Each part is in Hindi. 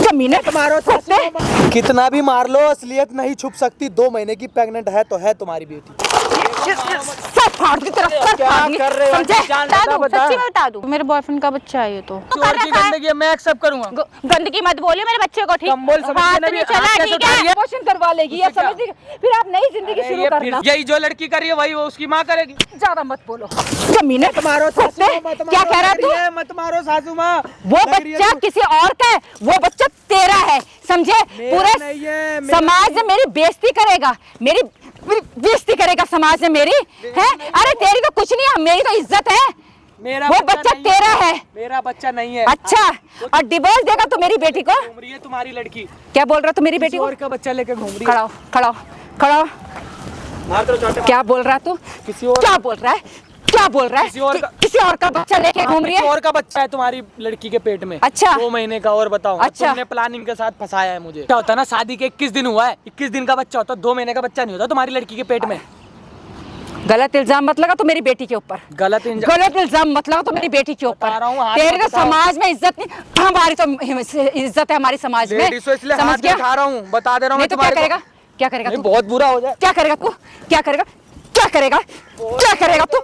जमीने मारो कितना भी मार लो, असलियत नहीं छुप सकती। 2 महीने की प्रेग्नेंट है तो है तुम्हारी बेटी। सब फाड़ दी तरफ कर क्या कर रहे हो? सच्ची में बता दूं, मेरे बॉयफ्रेंड का बच्चा है ये तो। चोर की गंदगी मैं एक्सेप्ट करूंगा। गंदगी मत बोलिए मेरे बच्चे को, ठीक? कम्बोल समझ हाथ के नहीं चला, ठीक है? अबॉर्शन करवा लेगी या समझ ली, फिर आप नई जिंदगी शुरू करना। यही जो लड़की कर रही है वही वो उसकी माँ करेगी। ज्यादा मत बोलो। जमीने मारो क्या कह रहा तू? मत मारो सासू माँ। वो बच्चा किसी और का है, वो बच्चा तेरा है, समझे? पूरे समाज में मेरी बेइज्जती करेगा, मेरी बेइज्जती करेगा समाज में मेरी, है? अरे तेरी तो कुछ नहीं है, मेरी तो इज्जत है। वो बच्चा तेरा है। मेरा बच्चा नहीं है। अच्छा, और डिवोर्स देगा तो मेरी बेटी को? घूम रही है तुम्हारी लड़की। क्या बोल रहा तू मेरी बेटी को? और का बच्चा लेकर घूम रही है। खड़ा क्या बोल रहा है तू? किसी और क्या बोल रहा है? क्या बोल रहा है? किसी और का बच्चा लेके घूम रही है? किसी और का बच्चा है तुम्हारी लड़की के पेट में। अच्छा, 2 महीने का। और बताओ, अच्छा, तुमने प्लानिंग के साथ फंसाया है मुझे। क्या होता है ना, शादी के 21 दिन हुआ है, 21 दिन का बच्चा होता है, 2 महीने का बच्चा नहीं होता तुम्हारी लड़की के पेट में। गलत इल्जाम मत लगा तो मेरी बेटी के ऊपर। गलत इल्जाम मत लगा तो मेरी बेटी के ऊपर। तेरे तो समाज में इज्जत नहीं, हमारी तो इज्जत है हमारी समाज में। समझ गया? उठा रहा हूँ, बता दे रहा हूँ। तो क्या करेगा? क्या करेगा तू? बहुत बुरा हो जाए। क्या करेगा तू? क्या करेगा? क्या करेगा? क्या करेगा तू?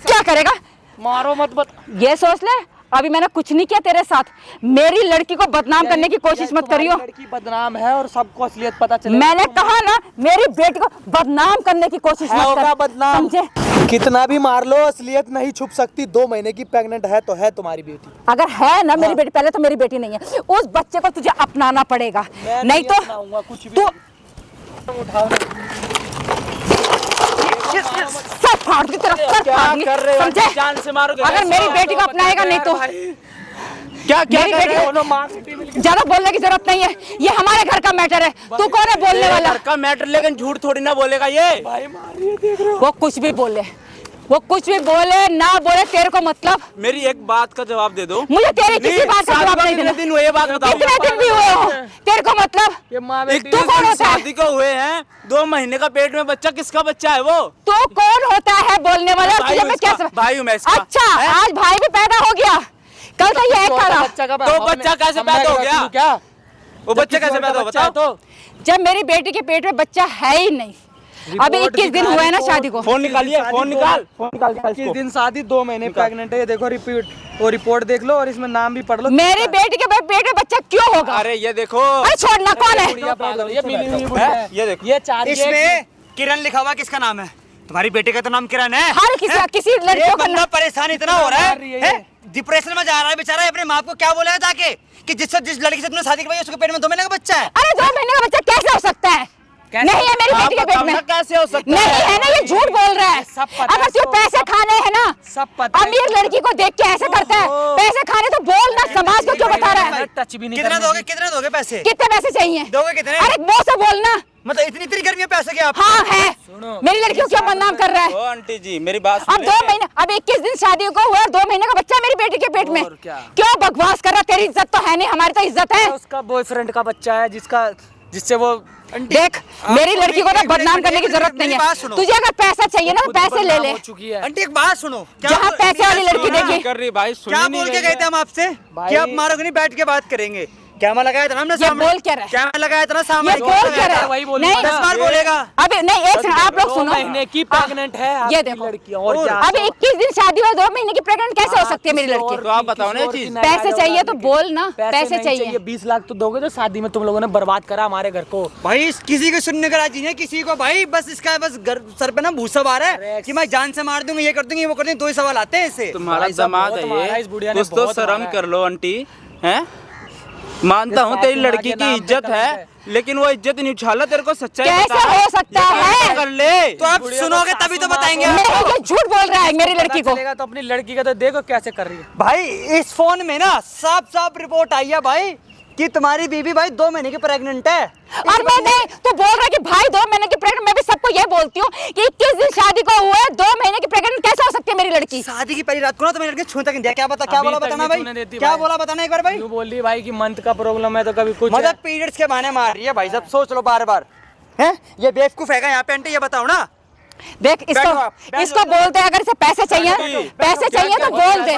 क्या करेगा? मारो मत। ये सोच ले, अभी मैंने कुछ नहीं किया तेरे साथ। मेरी लड़की को बदनाम करने की कोशिश मत करियो। लड़की बदनाम है और सबको असलियत पता चले। मैंने कहा ना, मेरी बेटी को बदनाम करने की कोशिश मत कर, बदनाम समझे? कितना भी मार लो, असलियत नहीं छुप सकती। 2 महीने की प्रेग्नेंट है तो है तुम्हारी बेटी। अगर है ना मेरी बेटी, पहले तो मेरी बेटी नहीं है, उस बच्चे को तुझे अपनाना पड़ेगा, नहीं तो कुछ भी तू उठाओ। सब फाड़ दी तरफ कर, समझे? जान से मारोगे। अगर मेरी बेटी को अपनाएगा नहीं तो क्या मेरी बेटी ज्यादा बोलने की जरूरत नहीं है, ये हमारे घर का मैटर है। तू कौन है बोलने वाला? घर का मैटर, लेकिन झूठ थोड़ी ना बोलेगा ये। भाई मार रही है, देख रहे हो? वो कुछ भी बोले ना बोले, तेरे को मतलब? मेरी एक बात का जवाब दे दो। मुझे तेरी किसी बात का जवाब नहीं देना। दिन हुए बात बताओ। कितने दिन भी हुए हो, तेरे को मतलब? तू कौन होता है? शादी को हुए हैं, 2 महीने का पेट में बच्चा, किसका बच्चा है वो? तू कौन होता है बोलने वाला? तुझे मैं क्या भाई हूँ मैं इसका। अच्छा, आज भाई भी पैदा हो गया, कल तो ये एक था। तो बच्चा कैसे पैदा हो गया? क्या वो बच्चा कैसे पैदा हो बताओ तो? जब मेरी बेटी के पेट में बच्चा है ही नहीं, अभी 21 दिन हुए हैं ना शादी को। फोन निकालिए, फोन निकाल। 21 दिन शादी, 2 महीने प्रेग्नेंट है। ये देखो रिपोर्ट देख लो और इसमें नाम भी पढ़ लो। मेरी बेटी के पेट में बच्चा क्यों होगा? अरे ये देखो, अरे छोड़ना, कौन है? ये देखो, ये 4 इसमें किरण लिखा हुआ, किसका नाम है? तुम्हारी बेटे का तो नाम किरण है। हर किसी लड़कियों का बंदा परेशान इतना हो रहा है, डिप्रेशन में जा रहा है बेचारा। अपने माँ को क्या बोलेगा जाके कि जिस लड़की से तुमने शादी करवाई उसके पेट में 2 महीने का बच्चा है? अरे 2 महीने का बच्चा कैसे हो सकता है? नहीं है मेरी बेटी के पेट में। कैसे हो सकता नहीं है ना, ये झूठ बोल रहा है। अगर तू पैसे खाने हैं ना, सब पता, अमीर लड़की को देख के ऐसे करता है, पैसे खाने तो बोल ना, समाज को क्यों बता रहा है? टच भी नहीं। कितना दोगे पैसे? कितने पैसे चाहिए? दोगे कितने? अरे वो से बोलना, मतलब इतनी गर्मी में पैसे क्या? हाँ है। मेरी लड़की को क्यों बदनाम कर रहा है? ओ आंटी जी मेरी बात अब 2 महीने, अब 21 दिन शादी को हुआ, 2 महीने का बच्चा है मेरी बेटी के पेट में। क्यों बकवास कर रहा है? तेरी इज्जत तो है नहीं, हमारी तो इज्जत है। उसका बॉयफ्रेंड का बच्चा है जिससे वो देख, मेरी लड़की को ना बदनाम करने की जरूरत नहीं है। तुझे अगर पैसा चाहिए ना तो पैसे ले ले। आंटी एक बात सुनो, जहाँ पैसे वाली लड़की देखी। कर रही भाई, क्या बोल के गए थे हम आपसे कि आप मारोगे नहीं, बैठ के बात करेंगे? कैमरा लगाया था ना हमने सामने। बोल क्या रहा है? कैमरा लगाया था ना सामने। ये बोल क्या रहा है? वही बोल नहीं, 10 बार बोलेगा। अभी नहीं, एक सेकंड, आप लोग सुनो। 2 महीने की प्रेग्नेंट है ये देखो लड़की, और क्या? अभी 21 दिन शादी हुआ, 2 महीने की प्रेग्नेंट कैसे हो सकती है मेरी लड़की? तो आप बताओ ना ये चीज। पैसे चाहिए तो बोल ना, पैसे चाहिए। 20 लाख तो दोगे, तो शादी में तुम लोगों ने बर्बाद करा हमारे घर को। भाई किसी को सुनने का राजी नहीं, किसी को भाई बस इसका बस सर पे ना भूसा आ रहा है कि मैं जान से मार दूंगा, ये कर दूंगी, वो कर दूंगी। 2 ही सवाल आते हैं इससे। तुम्हारा दामाद है ये, कुछ तो शर्म कर लो आंटी। हैं, मानता हूँ तेरी लड़की की इज्जत है, लेकिन वो इज्जत नहीं उछाला। तेरे को सच्चाई कैसे हो सकता है? कर ले तो आप सुनोगे तभी तो बताएंगे। नहीं, झूठ बोल रहा है मेरी लड़की को। तो अपनी लड़की का तो देखो कैसे कर रही है भाई। इस फोन में ना साफ रिपोर्ट आई है भाई कि तुम्हारी बीबी भाई 2 महीने की प्रेग्नेंट है। और मैं नहीं, तू बोल रहा है कि भाई 2 महीने की प्रेग्नेंट। मैं भी सबको ये बोलती हूँ कि 21 दिन शादी को हुआ है, 2 महीने की प्रेग्नेंट कैसे हो सकती है मेरी लड़की? शादी की पहली रात को ना तुम्हारी लड़की छूने तक नहीं दिया। क्या बोला बताना भाई, क्या बोला बताना एक बार भाई। यूं बोल रही भाई कि मंथ का प्रॉब्लम है तो कभी कुछ मतलब पीरियड्स के बहाने मार रही है भाई साहब, सोच लो बार बार। हैं, ये बेवकूफ है यहाँ पे आंटी, ये बताओ ना। देख इसको बोलते हैं, अगर इसे पैसे चाहिए तो बोल दे।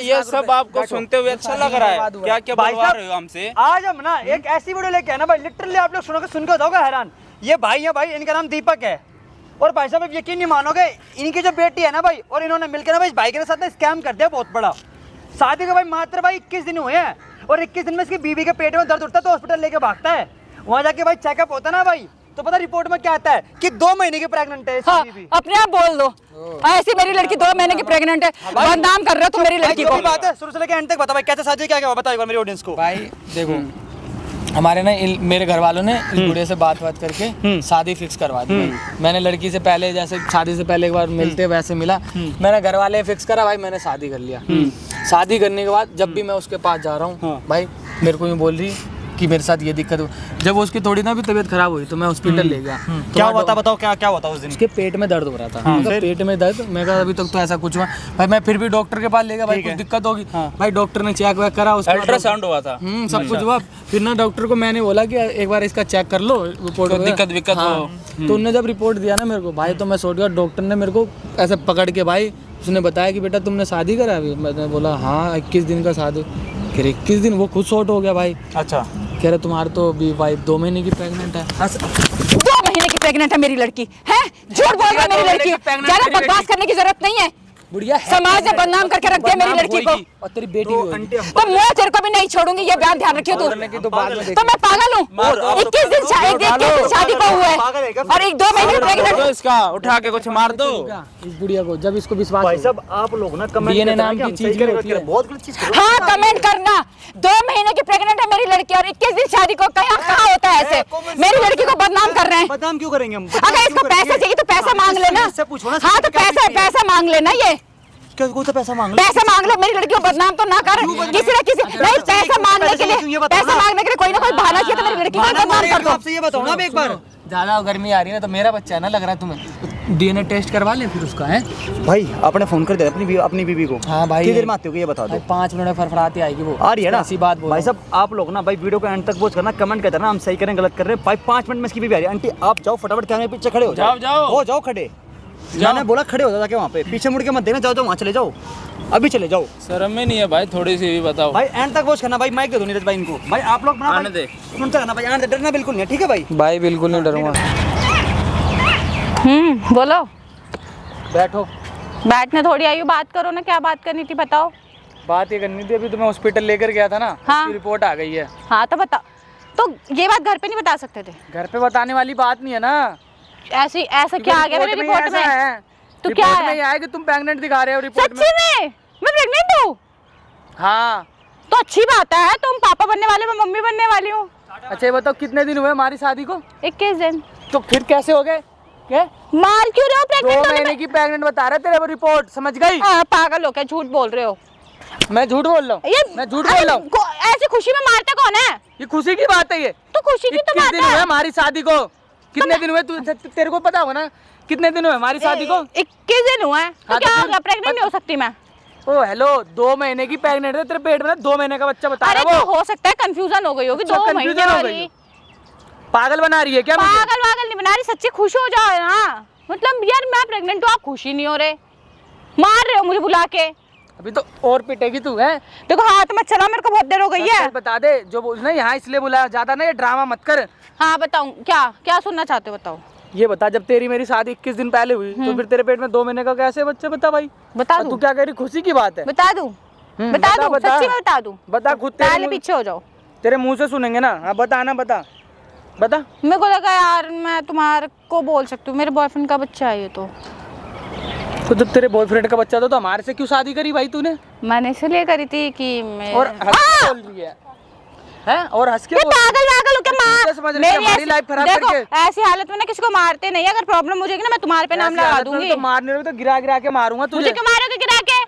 ये सब आपको सुनते हुए अच्छा लग रहा है? क्या क्या बलवा रहे हो हमसे? आज हम ना एक ऐसी वीडियो लेके आए ना भाई, लिटरली आप लोग सुन के जाओगे हैरान। ये भाई है भाई, इनका नाम दीपक है। और भाई साहब यकीन नहीं मानोगे, इनकी जो बेटी है ना भाई, और इन्होंने मिलकर ना भाई इस भाई के साथ ना स्कैम कर दिया बहुत बड़ा। शादी के भाई मात्र भाई 21 दिन हुए हैं, और 21 दिन में इसकी बीवी के पेट में दर्द उठता है तो हॉस्पिटल लेके भागता है। वहाँ जाके भाई चेकअप होता ना भाई, तो पता रिपोर्ट में क्या आता है कि 2 महीने की प्रेग्नेंट है इसकी हाँ, बीवी। अपने आप बोल दो, ऐसी मेरी लड़की 2 महीने की प्रेग्नेंट है, बदनाम कर रहे हो तुम मेरी लड़की को। बात है शुरू से लेकर एंड तक बता भाई, कैसे शादी क्या बताओ एक बार मेरी ऑडियंस को। भाई देखो, हमारे ना मेरे घर वालों ने इस बूढ़े से बात करके शादी फिक्स करवा दी। मैंने लड़की से पहले, जैसे शादी से पहले एक बार मिलते वैसे मिला, मैंने घर वाले फिक्स करा भाई, मैंने शादी कर लिया। शादी करने के बाद जब भी मैं उसके पास जा रहा हूँ भाई, मेरे को यूँ बोल रही कि मेरे साथ ये दिक्कत हो। जब उसकी थोड़ी ना भी तबीयत खराब हुई तो मैं हॉस्पिटल ले गया। क्या हुआ था बताओ, क्या हुआ था उस दिन? उसके पेट में दर्द हो रहा था। पेट में दर्द, मैं कहा अभी तक तो ऐसा कुछ हुआ भाई। मैं फिर भी डॉक्टर के पास ले गया भाई, कुछ दिक्कत होगी। भाई डॉक्टर ने चेक वेक करा, उसका अल्ट्रासाउंड हुआ था, सब कुछ हुआ। फिर ना डॉक्टर को मैंने बोला कि एक बार इसका चेक कर लो रिपोर्ट, दिक्कत हो। तो उन्होंने जब रिपोर्ट दिया ना मेरे को भाई, तो मैं सोच गया। डॉक्टर ने मेरे को ऐसे पकड़ के भाई, उसने बताया कि बेटा तुमने शादी करा अभी? मैंने बोला हाँ 21 दिन का शादी। फिर 21 दिन वो खुद शॉर्ट हो गया भाई। अच्छा, कह रहे तुम्हारे तो अभी वाइफ 2 महीने की प्रेग्नेंट है। 2 महीने की प्रेग्नेंट है मेरी लड़की है? झूठ बोल रहा है मेरी लड़की। ज्यादा बकवास करने की जरूरत नहीं है। बुढ़िया समाज ने बदनाम करके रख दिया मेरी लड़की को। और तेरी बेटी भी होगी। तो मैं तेरे को भी नहीं छोड़ूंगी, ये बात ध्यान रखियो तू। तो मैं पागल हूँ? 21 दिन शादी को हुआ है और 2 महीने प्रेग्नेंट। इसका उठा के कुछ मार दो इस बुढ़िया को। जब इसको विश्वास भाई साहब आप लोग ना कमेंट DNA नाम की चीज भी होती है। बहुत गलत चीज। हाँ कमेंट करना। 2 महीने की प्रेग्नेंट है मेरी लड़की और 21 दिन शादी को। कहाँ होता है ऐसे? मेरी लड़की को बदनाम कर रहे हैं। बदनाम क्यों करेंगे हम? अगर इसको पैसे चाहिए तो पैसा मांग लेना। हाँ तो पैसा मांग लेना। ये तो पैसा मांग लो, मेरी लड़की को बदनाम तो ना कर। किसी न किसी नहीं, पैसा मांगने के लिए कोई ना कोई बहाना चाहिए तो मेरी लड़की को बदनाम कर दो। आपसे ये बताओ ना अब एक बार, ज्यादा गर्मी आ रही है ना, तो मेरा बच्चा है ना लग रहा है तुम्हें, DNA टेस्ट करवा ले फिर उसका है। भाई आपने फोन कर दिया अपनी बीबी को? हाँ भाई। कितनी देर में आते हो ये बता दो। 5 मिनट में फरफराती आएगी वो। आ रही है ना? ऐसी बात बोल भाई साहब आप लोग ना भाई वीडियो को एंड तक वॉच करना, कमेंट करते ना हम सही करें गलत कर रहे हैं। भाई 5 मिनट में इसकी बीबी आ रही है। आंटी आप जाओ फटाफट कैमरे पीछे खड़े हो जाओ। हो जाओ खड़े। मैंने बोला खड़े हो जाके वहाँ पे, पीछे मुड़ के मत देखना। जाओ वहाँ चले जाओ, अभी चले जाओ। शर्म में नहीं है भाई? थोड़ी सी भी बताओ भाई एंड तक वॉच करना। भाई माइक दे दो नीरज भाई इनको। भाई आप लोग आने दे, सुनते रहना भाई, आने दे, डरना बिल्कुल नहीं है, ठीक है भाई? भाई बिल्कुल नहीं डरूंगा। बोलो। बैठो। बैठने थोड़ी आई हूँ, बात करो ना। क्या बात करनी थी बताओ? बात ये करनी थी, अभी तुम्हें हॉस्पिटल लेकर गया था ना, हाँ। उसकी रिपोर्ट आ गई है। हाँ तो बता। तो ये बात घर पे नहीं बता सकते थे? घर पे बताने वाली बात नहीं है ना। ऐसा क्या आ गया मेरी रिपोर्ट में? तो क्या है? में है कि तुम प्रेग्नेंट दिखा रहे हो रिपोर्ट में। सच्ची में मैं प्रेग्नेंट हूँ? हाँ तो अच्छी बात है, तुम पापा बनने वाले, मैं मम्मी बनने वाली हूँ। अच्छा ये बताओ कितने दिन हुए हमारी शादी को? 21 दिन। तो फिर कैसे हो गए? क्या मार क्यों रहे हो? 2 प्रेग्नेंट महीने की प्रेग्नेंट बता रहे तेरे वो रिपोर्ट, समझ गई? पागल हो क्या? झूठ बोल रहे हो? मैं झूठ बोल रहा हूँ? मैं झूठ बोल रहा हूँ? ऐसी खुशी में मारता कौन है? ये खुशी की बात है। ये तो खुशी की तो बात दिन हुए हमारी शादी को? कितने दिन हुए? तेरे को पता होगा ना कितने दिन हुए हमारी शादी को? 21 दिन हुआ है। तो क्या हो गया? प्रेग्नेंट नहीं हो सकती मैं? ओ हेलो, 2 महीने की प्रेग्नेंट है, तेरे पेट में 2 महीने का बच्चा बता रहा है। अरे तो हो सकता है कंफ्यूजन हो गई होगी। 2 महीने वाली पागल बना रही है क्या? पागल नहीं बना रही, सच्ची खुश हो जाओ ना। मतलब यार मैं प्रेग्नेंट हूँ, आप खुशी नहीं हो रहे, मार रहे हो मुझे बुला के। अभी तो और पिटेगी तू है। देखो हाथ मत चला, मेरे को बहुत देर हो गई है। बता दे जो बोलना यहाँ इसलिए बुलाया, ज्यादा ना ये ड्रामा मत कर। हाँ बताऊँ, क्या सुनना चाहते हो बताओ? ये बता, जब तेरी मेरी शादी 21 दिन पहले हुई तो फिर तेरे पेट में 2 महीने का कैसे बच्चा? बता भाई। बता दूं? तू क्या कह रही? खुशी की बात है। बता दूं? सच्ची में बता दूं? बता खुद। पहले पीछे हो जाओ, तेरे मुंह से सुनेंगे ना। हाँ बता ना, बता। मेरे को लगा यार मैं तुम्हारे को बोल सकती हूँ, मेरे बॉयफ्रेंड का बच्चा है ये। तो जब तेरे बॉयफ्रेंड का बच्चा था तो हमारे से क्यों शादी करी भाई तूने? मैंने इसलिए करी थी कि मैं और हंस के बोल रही है और हंस के पागल हो क्या? हमारी लाइफ खराब करके। ऐसी हालत में ना किसी को मारते नहीं। अगर प्रॉब्लम हो जाएगी ना मैं तुम्हारे पे नाम लगा दूंगी। तो मारने रहे तो गिरा के मारूंगा तुझे। मुझे क्यों मारोगे गिरा के?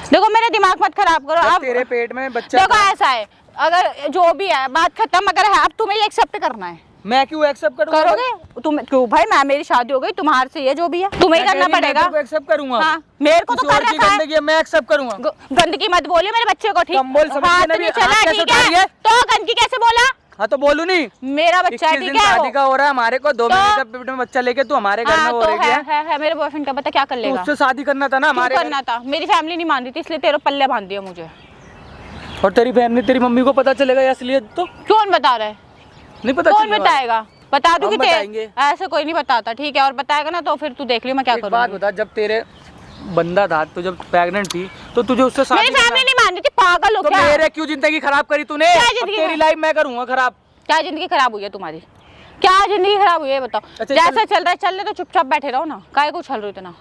देखो मेरा दिमाग मत खराब करो। अब तेरे पेट में बच्चा देखो ऐसा है, अगर जो भी है बात खत्म, अगर है अब तुम्हें ये एक्सेप्ट करना है। मैं क्यों एक्सेप्ट करूंगा? करोगे तुम? क्यों भाई? मैं मेरी शादी हो गई, तुम्हारे से ये जो भी है तुम्हें ही करना पड़ेगा। मैं एक्सेप्ट करूंगा। हाँ, मेरे को तो कर रखा है। मैं एक्सेप्ट करूंगा। गंदगी मत बोलियो मेरे बच्चे को, ठीक? कम बोल, समझ हाथ में नहीं चला, ठीक है? तो गंदगी कैसे बोला? हाँ तो बोलू नहीं, मेरा बच्चा है, 21 ठीक दिन है शादी वो। का हो रहा है हमारे को, 2 तो- महीने का पेट में बच्चा लेके तू हमारे घर में हाँ हो तो रही है। है मेरे बॉयफ्रेंड का, पता क्या कर तो लेगा? उससे शादी करना था ना क्यों हमारे करना था? मेरी फैमिली नहीं मान रही थी, इसलिए तेरे पल्ले बांध दिया मुझे। घर। और तेरी फैमिली, तेरी मम्मी को पता चलेगा असलियत तो कौन बता रहा है? नहीं पता कौन चलने वाला। बताएगा? बता दूं हम कि बताएंगे। ऐसे कोई नहीं बताता, ठीक है? और बताएगा ना तो फिर तू देख लियो मैं क्या एक बात करूंगी। बता, जब तेरे बंदा था तो जब प्रेग्नेंट थी तो तुझे उससे शादी मेरी फैमिली नहीं मान रही थी, पागल हो तो क्या? मेरे क्यों जिंदगी खराब करी तूने? क्या अब जिंदगी तेरी खराब? लाइफ मैं करूंगा खराब। क्या जिंदगी खराब हुई है तुम्हारी? क्या जिंदगी खराब हुई है बताओ? अच्छा, जैसा चल रहा है चलने तो चुपचाप बैठे रहो ना, काहे को उछल रहे हो इतना?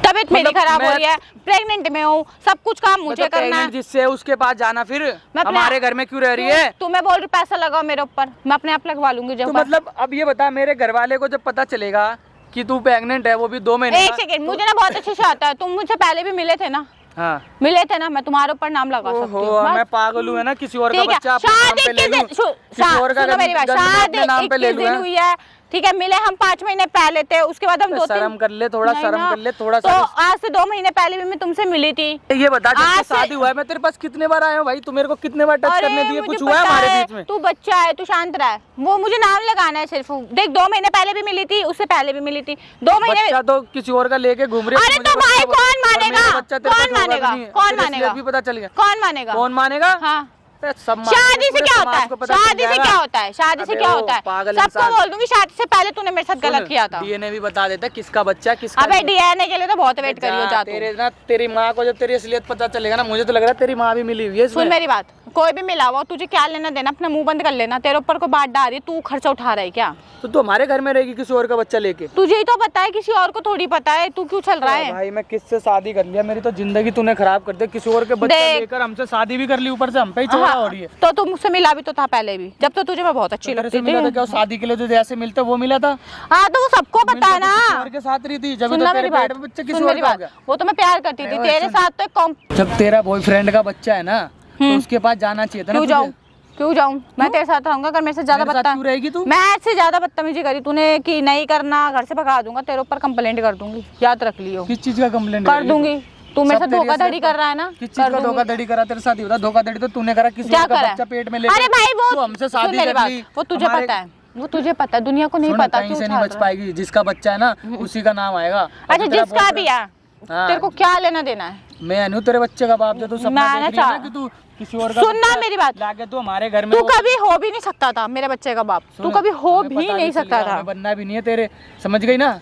तबीयत मेरी मतलब खराब हो मैं- रही है, प्रेग्नेंट में हूँ, सब कुछ काम मुझे मतलब करना है। pregnant जिससे है उसके पास जाना, फिर मैं अपने- हमारे घर में क्यों रह रही है? तुम्हें बोल रही पैसा लगाओ मेरे ऊपर, मैं अपने आप लगवा लूंगी तो जब। मतलब अब ये बता, मेरे घर वाले को जब पता चलेगा कि तू प्रेग्नेंट है, वो भी 2 महीने एक का, सेकंड, मुझे ना बहुत अच्छे से आता है, तुम मुझसे पहले भी मिले थे ना? हाँ मिले थे ना, मैं तुम्हारे ऊपर नाम लगा सकती ओहो, हूँ। मैं बस। पागल हूँ है ना, किसी और का ठीक है, बच्चा अपने नाम पे ले लूं, किसी और का सुनो मेरी बात, गंद शादी अपने नाम पे ले 21 लूं, दिन हैं? हुई है, ठीक है? मिले हम 5 महीने पहले थे, उसके बाद हम 2-3 शर्म कर ले, थोड़ा नहीं शर्म ना। कर ले, थोड़ा तो सा। आज से 2 महीने पहले भी मैं तुमसे मिली थी। ये बता, जब आज से से- शादी हुआ है मैं तेरे पास कितने बार आया हूँ भाई? तू मेरे को कितने बार टच अरे करने दिए? मुझे कुछ हुआ है पता हमारे है, बीच में? तू बच्चा है, तू शांत रह। वो मुझे नाम लगाना है सिर्फ। देख 2 महीने पहले भी मिली थी, उससे पहले भी मिली थी, 2 महीने। बच्चा तो किसी और का लेके घूम रही है, अरे मुझे तो भाई बच्चा- कौन और मेरा मानेगा? बच्चा तेरे पास कौन होगा भी मानेगा? नहीं है। कौन तेरे मानेगा? इसलिए भी पता चल गया। कौन मानेगा? कौन मानेगा? हाँ, अरे सब मानेंगे, शादी से पूरे क्या समाज होता है? को पता चल शादी से जाएगा। क्या होता है? शादी से अबे क्या ओ, होता है? पागल सबको इंसान। बोल दूंगी शादी से पहले तूने मेरे साथ गलत किया था। डीएनए भी बता देता किसका बच्चा है, किसका अबे नहीं। डीएनए के लिए तो बहुत वेट करियो जा तू। तेरे ना, तेरी माँ को जब तेरी असलियत पता चलेगा ना, मुझे तो लग रहा है तेरी माँ भी मिली हुई है इसमें। सुन मेरी बात, कोई भी मिला हुआ तुझे क्या लेना देना, अपना मुंह बंद कर लेना। तेरे ऊपर को बात डाल रही है, तू खर्चा उठा रहा है क्या? तो तू हमारे घर में रहेगी किसी और का बच्चा लेके? तुझे ही तो पता है, किसी और को थोड़ी पता है। तू क्यों चल रहा है? भाई मैं किससे शादी कर लिया? मेरी तो जिंदगी तूने खराब कर दी, किसी और के बच्चा देख। लेकर हमसे शादी भी कर ली, ऊपर से हम पे ही चोरा हो रही है। तो तू मुझसे मिला भी तो था पहले भी, जब तो तुझे मैं बहुत अच्छी तेरे लगती से मिला था थी। क्या? शादी के लिए जो जैसे मिलते वो मिला था? हाँ तो वो सबको पता है ना। किसी और के साथ रही थी, जब सुनना तो तेरे मेरी बात, पेट में बच्चा किसी सुन और मेरी का हो बात, गया। वो तो मैं प्यार करती थी अरे तेरे सुन। साथ तो एक कॉम। जब तेरा बॉयफ्रेंड का बच्चा है ना, तो उसके पास जाना चाहिए था ना क्यों तुझे। जाऊँ? क्यों जाऊँ? मैं तेरे साथ रहूंगा, अगर मेरे से ज्यादा मेरे साथ क्यों बदतमीजी रहेगी तू? मैं इससे ज्यादा बदतमीजी करी तूने कि नहीं करना, घर से भगा दूंगा, तेरे ऊपर कंप्लेंट कर दूंगी, याद रख लियो। किस चीज का कंप्लेंट कर दूंगी। तू मेरे सब साथ तेरी धोखाधड़ी असलियत कर रहा है ना? किस चीज कर का दूंगी। धोखाधड़ी करा तेरे साथ? ही बता, धोखाधड़ी तो तूने करा, किसी क्या और का करा? बच्चा पेट में लेकर अरे भाई तू वो हमसे सुन शादी मेरी कर बात, ली। वो तुझे हमारे- पता है, वो तुझे पता है, दुनिया को नहीं सुन, पता। कहीं क्यों से नहीं उछाल बच रहा है? पाएगी, जिसका बच्चा है ना उसी का नाम आएगा। अच्छा अभी तेरा जिसका भी है, हाँ। तेरे को क्या लेना देना है? मैं नहीं तेरे बच्चे का बाप, जो तू सपना मैं ना देख रही है ना चाह- कि तू किसी और का सुनना बच्चा मेरी बात। लाके तू हमारे घर में तू वो- कभी हो भी नहीं सकता था मेरे बच्चे का बाप, तू सुन, कभी हो हमें भी पता नहीं चल सकता गया, था। हमें बनना भी नहीं है तेरे, समझ गई ना?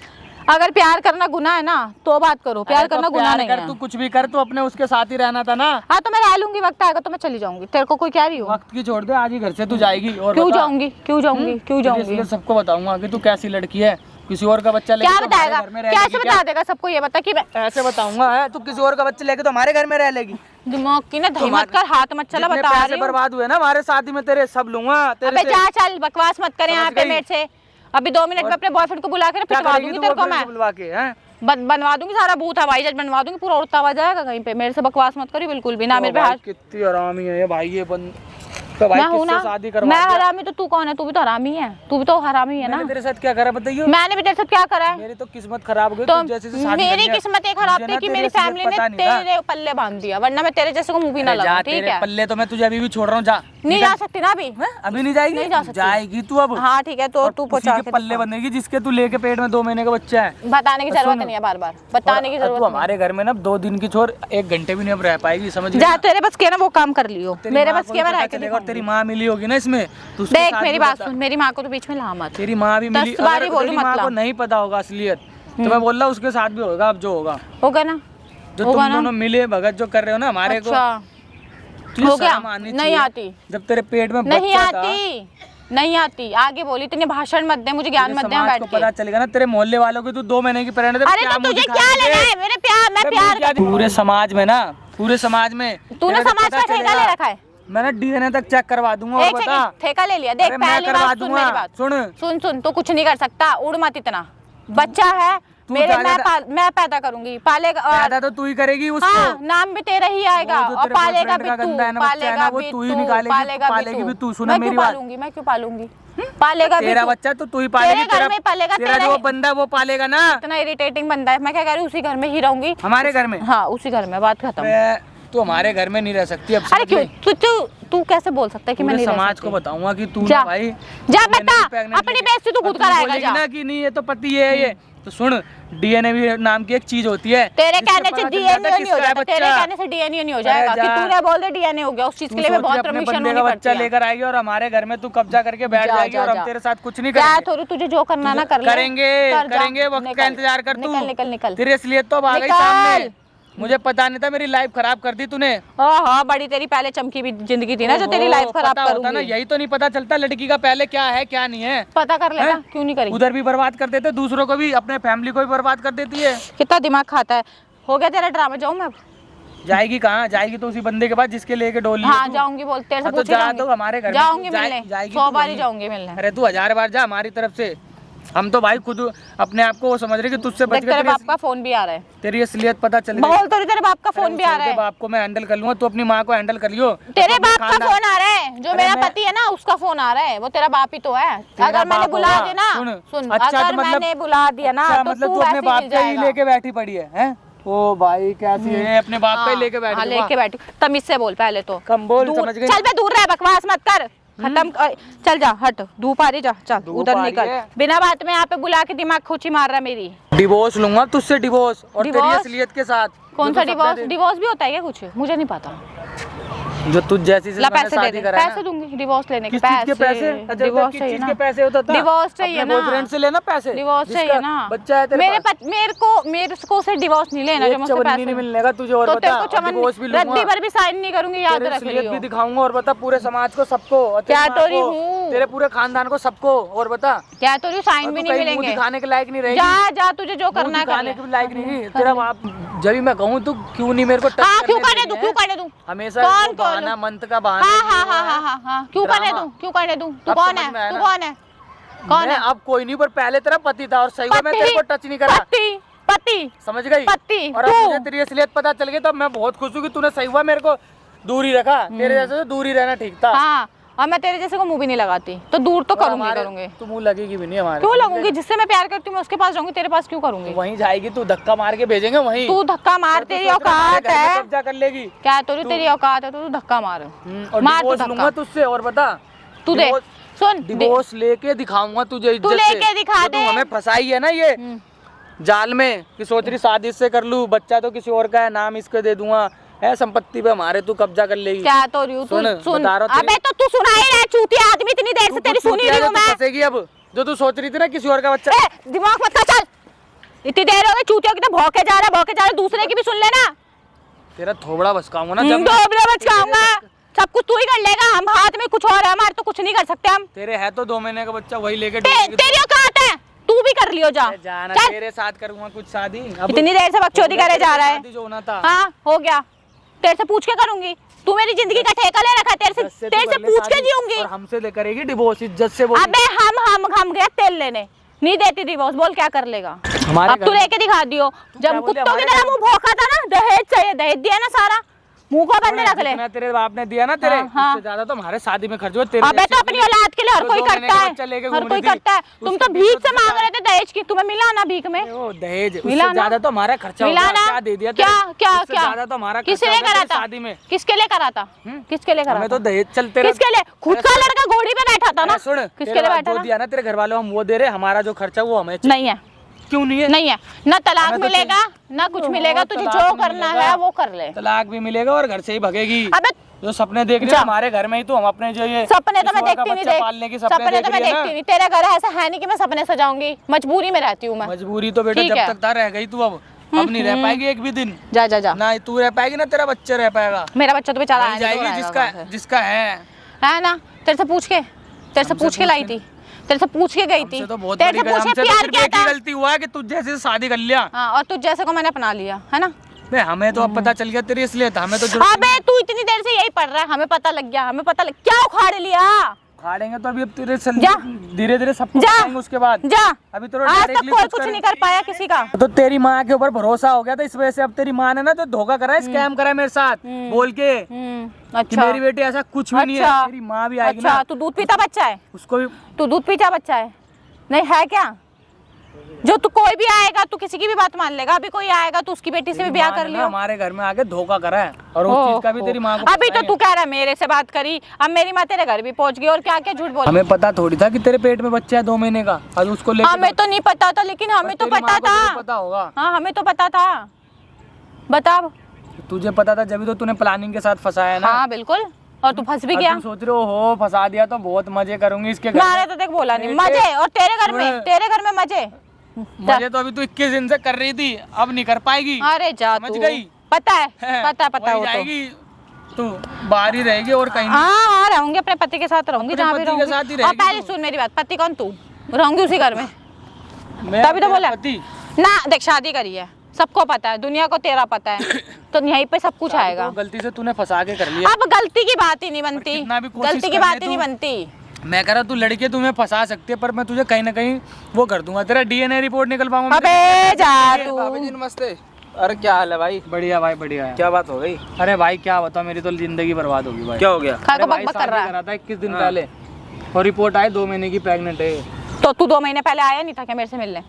अगर प्यार करना गुनाह है ना तो बात करो, प्यार अरे तो करना गुनाह प्यार नहीं कर, है। तू कुछ भी कर, तू अपने उसके साथ ही रहना था ना। हाँ तो मैं रह लूंगी, वक्त आएगा तो मैं चली जाऊंगी, तेरे को कोई कह रही हो? वक्त की छोड़ दे, आज ही घर से तू जाएगी। और क्यों बता, जाऊंगी? क्यों जाऊंगी? क्यों जाऊंगी? इसलिए सबको बताऊंगा कि तू कैसी लड़की है, किसी और का बच्चा लेके क्या तो हमारे बताएगा? घर में रह कैसे लेगी बता क्या? देगा सबको? ये बता कि मैं ऐसे बताऊंगा है, तू किसी और का बच्चा लेके तो हमारे घर में रह लेगी। दिमाग की ना दही मत कर, हाथ मत चला, जितने बता पैसे रही हूँ। बर्बाद हुए ना हमारे शादी में तेरे, सब लूंगा तेरे अबे से। जा चल, बकवास मत कर यहाँ समझ पे गई? मेरे से। अभी 2 मिनट में अपने बॉयफ्रेंड को बुला के क्या पिटवा करेगी दूंगी तू तेरे को boyfriend मैं। को बुलवा के? हैं? बनवा दूंगी सारा बूथ हवाई जहाज बनवा दूंगी, पूरा उड़ता हुआ जाएगा कहीं पे। मेरे से बकवास मत करी बिल्कुल भी ना, मेरे पे भाई, हाथ। कितनी हरामी है ये भाई, ये तो भाई मैं हूँ किससे ना, शादी करवा मैं दिया? हरामी तो तू कौन है? तू भी तो हरामी है, तू भी तो हरामी है ना। मैंने तेरे साथ क्या करा बताइए? मैंने भी तेरे साथ क्या करा है? मेरी तो किस्मत खराब हो गई, तो तू जैसे से शादी मेरी कर लिया। किस्मत एक खराब मुझे थी ना कि तेरी मेरी असलियत फैमिली ने पता नहीं था। तेरे पल्ले बांध दिया, वरना मैं तेरे जैसे को मुंह भी ना अरे जा, लगाऊं, ठीक तेरे है? पल्ले तो मैं तुझे अभी भी छोड़ रहा हूँ, जा। नहीं जा सकती ना अभी। अभी नहीं जाएगी? नहीं जा सकती। जाएगी तू अब। हाँ ठीक है, तो और तू उसी पहुंचा के के पल्ले दिखा। बनेगी जिसके तू लेके पेट में 2 महीने का बच्चा है। बताने की और जरूरत सुन, नहीं है, बार बार बताने की और जरूरत तू नहीं हमारे घर में ना 2 दिन की छोड़ 1 घंटे भी नहीं अब रह पाएगी, समझ है। गई जा, ना? तेरे बस के ना वो काम कर लियो, तेरी मेरे माँ बस को के भी मैं पता रह के चलेगा, और तेरी दिखाऊंगी। माँ मिली होगी ना इसमें, तो उसके देख साथ मेरी भी बात बता। सुन, मेरी माँ को तो बीच में ला मत। तेरी माँ भी मिली, 10 बारी अगर बोलूं तेरी माँ मतलब। को नहीं पता होगा असलियत, तो मैं बोल रहा हूँ उसके साथ भी होगा अब जो होगा। होगा ना? जो होगा तुम ना? दोनों मिले भगत जो कर रहे हो ना हमारे को, अच्छा तुझे हो गया? शर्म आनी नहीं चाहिए। आती। जब तेरे पेट में नहीं बच्चा था, आती, नहीं आती। आगे बोली, इतने भाषण मत दे मुझे, ज्ञान तेरे मत दे समाज बैठ को के। पता चलेगा ना तेरे मोहल्ले वालों की, तू 2 महीने की प्रेग्नेंट है, अरे तो तुझे क्या लेना है? मेरे प्यार, मैं प्यार पूरे समाज में ना, पूरे समाज में तूने तेरे को समाज पता का ठेका चलेगा। ले रखा है। मैंने डीएनए तक चेक करवा दूंगा। और एक बता, सेकंड, ठेका ले लिया। देख अरे मैं पहली करवा बात सुन, दूंगा। मेरी बात सुन। सुन सुन, तो कुछ नहीं कर सकता, उड़ मत इतना। बच्चा है तू मेरे, ज्यादा- मैं पैदा करूंगी, पालेगा। और पैदा तो तू ही करेगी उसको। हाँ, नाम भी तेरा ही आएगा, वो जो और तेरे पालेगा boyfriend भी का तू, गंदा है ना बच्चा है पालेगा ना, वो भी तू ही तू, निकालेगी, पालेगी भी तू। सुन मैं मेरी क्यों बात। पालूंगी? मैं क्यों पालूंगी? पालेगा भी तेरा तू। बच्चा तो तू ही पालेगी, तेरे घर में पालेगा, तेरा तेरा जो ही- बंदा है वो पालेगा ना इतना इरिटेटिंग बंदा है। मैं क्या कह रही हूँ, उसी घर में ही रहूंगी। हमारे घर में। हाँ उसी घर में, बात खत्म। तू हमारे घर में नहीं रह सकती अब। अरे क्यों तू कैसे बोल सकता है कि मैं नहीं रह समाज सकती? को बताऊंगा कि तू जा, ना भाई जा DNA बता, pregnant अपनी लेके- बेइज्जती तू खुद और तू कराएगा, बोलेगी जा। ना कि नहीं ये तो पति है ये, तो सुन डीएनए भी नाम की एक चीज होती है। तेरे जिससे कहने पता से चल डीएनए जाता है नहीं हो किसका है जाता, तेरे बच्चा। कहने से डीएनए नहीं हो जाएगा अरे कि जा। तूने बोल दे डीएनए हो गया, उस चीज तू के लिए मैं सोच बहुत रही अपने परमिशन बंदे होनी का पड़ती बच्चा है। लेकर आएगी और हमारे घर में तू कब्जा करके बैठ जा, जाएगी जा, और हम जा। तेरे साथ कुछ नहीं क्या करेंगे। थोड़ी तुझे जो करना ना कर ले, करेंगे कर जा, करेंगे, वक्त निकल, का इंतजार कर तू। निकल निकल निकल तेरे असलियत तो अब आ गई निकल। सामने। मुझे पता नहीं था, मेरी लाइफ खराब कर दी तूने। हाँ बड़ी तेरी पहले चमकी भी जिंदगी थी ना जो तेरी लाइफ खराब पता होता ना, करूंगी। यही तो नहीं पता चलता लड़की का पहले क्या है क्या नहीं है। पता कर लेगा, हैं? क्यों नहीं करेगी? उधर भी बर्बाद कर देते, दूसरों को भी, अपने फैमिली को भी बर्बाद कर देती है। कितना दिमाग खाता है। हो गया तेरा ड्रामा, जाऊं मैं अब? जाएगी कहाँ? जाएगी तो उसी बंदे के पास जिसके लेके डोल ली है हाँ तू। जाऊंगी, बोल तेरे से हाँ, तो पूछे जा जाऊंगी। तो हमारे घर में जाऊंगी तू मिलने, जाएगी 100 तू बार ही वहीं। जाऊंगी मिलने। अरे तू 1000 बार जा हमारी तरफ से। हम तो भाई खुद अपने आप को वो समझ रहे कि तुझसे बच देख तेरे गए। बाप का फोन भी आ रहा है, तेरी असलियत पता चल गई। बोल तो तेरे बाप का फोन भी आ रहा है। बाप को मैं हैंडल कर लूंगा, तू अपनी माँ को हैंडल कर लियो। तेरे अपने बाप का खानदान- फोन आ रहा है, जो अरे मेरा मैं- पति है ना उसका फोन आ रहा है, वो तेरा बाप ही तो है। तेरा अगर मैंने बाप बुला होगा। दिया ना, सुन अच्छा, तो अगर मतलब- मैंने बुला दिया ना अच्छा, तो मतलब तू तू अपने वैसे बाप मिल का ही जाएगा। लेके बैठी पड़ी है? ओ भाई कैसी है, अपने बाप का ही लेके बैठी। हाँ, वाह। लेके बैठी। तमीज से बोल पहले तो। कम बोल, दूर- समझ गई। चल बे, दूर रह, बकवास मत कर, खत्म चल जा, हट, धूप आ रही, जा चल धूप उधर आ रही निकल। है। बिना बात में यहाँ पे बुला के दिमाग खुची मार रहा है मेरी। डिवोर्स लूंगा तुझसे, डिवोर्स, और तेरी डिवोर्स? असलियत के साथ। कौन जो सा तू सपना डिवोर्स? दे- डिवोर्स भी होता है क्या कुछ? मुझे नहीं पता। जो तुझ जैसी से ला मैंने पैसे दे शादी दे, करा है पैसे ना। दूंगी डिवोर्स लेने के किस चीज के पैसे? अच्छा, डिवोर्स किस चाहिए चीज ना, के पैसे होता था? डिवोर्स चाहिए अपने ना, बॉयफ्रेंड से लेना पैसे। डिवोर्स चाहिए जिसका ना। बच्चा है तेरे पास। मेरे को से डिवोर्स नहीं लेना, जो एक मुझसे चवन्नी पैसे नहीं मिलने का तुझे, और तो बता, तेरे को और चमन डिवोर्स भी लूंगा। रद्दी पर भी साइन नहीं करूंगी, याद तेरी रख असलियत लियो। भी दिखाऊंगा, और बता पूरे समाज को, सबको, और तेरी क्या माँ तो रही को, हूँ? तेरे पूरे खानदान को, सबको, और बता। क्या तो साइन और भी तू नहीं कहीं मुंह मिलेंगे। दिखाने के लायक नहीं रहेगी। जा जा, तुझे जो मुंह करना है कर दिखाने ले। के भी लायक नहीं है। तेरा बाप जब भी मैं कहूँ तू क्यों नहीं मेरे को टच हाँ क्यों करने करने दे दूं, रही क्यों है? करने दूं? हमेशा कौन वो बहाना, कौन? मंत्र का बहाना हाँ ही हाँ है। हाँ हाँ हाँ हाँ, क्यों करने ड्रामा। दूं, क्यों करने दूं? तू अब कौन समझ है? में आया तू ना? कौन है? कौन मैं है? अब कोई नहीं, पर पहले तेरा पति था, और सही हुआ मैं तेरे को टच नहीं करा। पति पति समझ गई? पति, और अब तू। मुझे तेरी असलियत पता चल गई, तो मैं बहुत खुश हूँ कि तूने सही हुआ मेरे को दूर ही रखा। तेरे जैसे से दूर ही रहना ठीक था। हाँ, और मैं तेरे जैसे को मुंह भी नहीं लगाती, तो दूर तो और करूंगी हमारे- करूंगी। तू मुंह लगेगी भी नहीं हमारे। क्यों समझ लगूंगी? गई? जिससे मैं प्यार करती हूँ मैं उसके पास जाऊंगी, तेरे पास क्यों करूंगी? वहीं जाएगी तू, धक्का मार के भेजेंगे वहीं। तू धक्का मार, और तू तेरी सोच रहा हमारे औकात घर में है कब्जा कर लेगी। क्या? तेरी औकात है तो तू धक्का मार, और मार तू डिवोर्स लूंगा धक्का। तुझसे, और बता। तू दे, सुन डिवोर्स लेके दिखाऊंगा तुझे इज्जत से। लेके दिखा जो तू दे। हमें फंसाई है ना ये जाल में, कि सोच रही शादी इससे कर लूं, बच्चा तो किसी और का है, नाम इसको दे दूंगा, है संपत्ति पे हमारे तू कब्जा कर लेगी। क्या तो रही हूँ तू? सुन, बता रहा हूं अबे तो तू सुना ही रहा है, चूतिया आदमी, इतनी देर से तेरी सुनी रही हूँ मैं। फंसेगी अब, जो तू सोच रही थी ना किसी और का बच्चा। ए, दिमाग मत खा, चल। इतनी देर हो गई, चूतिया की तो भौंके जा रहा, दूसरे की भी सुन लेना। तेरा थोबड़ा बचकाऊंगा ना जब मैं। डोबले बचकाऊंगा, सब कुछ तू ही कर लेगा, हम हाथ में कुछ और है, हमारे तो कुछ नहीं कर सकते हम। तेरे है तो 2 महीने का बच्चा, वही लेके तेरी औकात है, तू भी कर लियो, जा जाना। चल। तेरे साथ करूंगा कुछ शादी। अब इतनी देर से बकचोदी करे जा रहा है। शादी जो होना था। हाँ हो गया, तेरे से पूछ के करूंगी। तू मेरी जिंदगी का ठेका ले रखा है, तेरे से पूछ के जीऊंगी। और हमसे ले करेगी डिवोर्स, इज्जत से बोल। अबे हम गए तेल लेने, नहीं देती डिवोर्स, बोल क्या कर लेगा? हमारे अब तू घर में- लेके दिखा दियो। क्या जब बोले, कुत्तों की हमारे तरह घर मुंह भौंका था ना, दहेज चाहिए, दहेज दिया ना सारा, मुंह को बंद रख ले। जितना तेरे बाप ने दिया ना तेरे, हाँ। उससे ज्यादा तो हमारे शादी में खर्च हुआ। तेरे अबे तो अपनी औलाद के लिए हर जो कोई 2 महीने करता का है, बच्चा लेके हर घूम कोई रही थी, करता है। तुम उसका तो भी भीख तो से मांग रहे थे दहेज की, तुम्हें मिला ना भीख में? वो दहेज, मिला उससे ना? ज्यादा तो हमारा खर्चा मिला होगा। ना? क्या दे दिया क्या तेरे? क्या उससे क्या? ज्यादा तो हमारा किसने खर्चा होगा करा तेरी था? शादी में। किसके लिए करा था? किसके लिए करा हमें था? तो दहेज चलते रहे। किसके लिए? खुद का लड़का घोड़ी पे बैठा था ना। सुन, किसके तेरे लिए बाद बैठा जो था? दिया ना तेरे घर वालों, हम वो दे रहे, हमारा जो खर्चा वो हमें नहीं है, क्यों नहीं है? नहीं है, ना तलाक हमें तो मिलेगा ना कुछ मिलेगा, तुझे तलाक जो नहीं करना मिलेगा। है वो कर ले। तलाक भी मिलेगा और घर से ही भगेगी। अबे जो सपने देख रहे जा। हैं हमारे घर में ही, तो हम अपने जो ये सपने तो मैं किसी और का देखती नहीं, बच्चा पालने की सपने तो मैं देखती नहीं। तेरा घर ऐसा है नहीं कि मैं सपने सजाऊंगी, मजबूरी में रहती हूँ मैं। मजबूरी तो बेटा ठीक जब है। तक था रह गई तू, अब नहीं रह पाएगी एक भी दिन। जा जा जा, ना तू रह पाएगी ना तेरा बच्चा रह पाएगा। मेरा बच्चा तो बेचारा वहीं आने दो, जाएगी आएगा जिसका वहाँ से। जिसका है ना, तेरे से पूछ के लाई थी, तेरे से पूछ के गई थी, हमसे तो बहुत तेरे बड़ी से पूछ के हमसे तो प्यार सिर्फ किया एक ही था। गलती हुआ है कि तुझ जैसे से शादी कर लिया। हाँ, और तुझ जैसे को मैंने अपना लिया है ना। बे हमें तो अब पता चल गया तेरी, इसलिए था हमें तो अबे तू इतनी देर से यही पढ़ रहा है, हमें पता लग गया, हमें पता लग क्या उखाड़ लिया। खाड़ेंगे तो अभी अब तेरे जा। धीरे धीरे सब कुछ जा। करेंगे उसके बाद। जा, अभी तो आज तक directly कोई कुछ कुछ करे- नहीं कर पाया किसी का। तो तेरी माँ के ऊपर भरोसा हो गया था, इस वजह से अब तेरी माँ ने ना तो धोखा करा है, स्कैम करा है मेरे साथ बोल के कि अच्छा मेरी बेटी ऐसा कुछ भी नहीं है। अच्छा। तेरी माँ भी आएगी अच्छा, ना, तू दूध पीता बच्चा है? उसको भी तू दूध पीता बच्चा है? नहीं है क्या? जो तू कोई भी आएगा तू किसी की भी बात मान लेगा। अभी कोई आएगा तो उसकी बेटी से भी ब्याह कर लियो। हमारे घर में आके धोखा करा है और उस चीज का भी तेरी माँ को अभी तो तू कह रहा है मेरे से बात करी, अब मेरी माँ तेरे घर भी पहुंच गई और क्या क्या झूठ बोल। हमें पता थोड़ी था कि तेरे पेट में बच्चा है 2 महीने का, आज उसको लेके हमें तो नहीं पता था, लेकिन हमें तो पता था। पता होगा। हाँ हमें तो पता था। बता। तुझे पता था जब तो तूने प्लानिंग के साथ फंसाया ना। हाँ बिल्कुल, और तू फंस भी गया। तुम सोच रहे हो फंसा दिया तो बहुत मजे करूंगी इसके घर मैंने तो देख बोला नहीं मजे, और तेरे घर में मजे। मजे तो अभी तू 21 दिन से कर रही थी, अब नहीं कर पाएगी। अरे जा समझ तू। गई? पता है पता वही वो तो। जाएगी तू, बाहर ही रहेगी और कहीं नहीं। हाँ रहूंगी, अपने पति के साथ रहूंगी, अपने जहाँ भी पति के साथ ही रहूंगी। रहेगी और पहले तू। सुन मेरी बात, पति कौन तू? रहूंगी उसी घर में, मैं तभी तो तेरा बोला पति। ना। देख शादी करी है, सबको पता है, दुनिया को तेरा पता है, तो यहीं पे सब कुछ आएगा। तो गलती से तूने फंसा के कर लिया। अब गलती की बात ही नहीं बनती, कितना भी कोशिश गलती की कर बात ले ही नहीं तू। बनती। मैं कह रहा तू लड़के तुम्हें फंसा सकती है, पर मैं तुझे कहीं ना कहीं वो कर दूंगा, तेरा डीएनए रिपोर्ट निकल पाऊंगा। अबे जा तू। भाभी जी नमस्ते। अरे क्या हाल है भाई? बढ़िया भाई बढ़िया है। क्या बात हो गई? अरे भाई क्या बता, मेरी तो जिंदगी बर्बाद होगी भाई। क्या हो गया? खा को भाई बक कर रहा है। करा था 21 दिन पहले और रिपोर्ट आई 2 महीने की प्रेग्नेंट है। तो तू 2 महीने पहले आया नहीं था क्या मेरे से मिलने?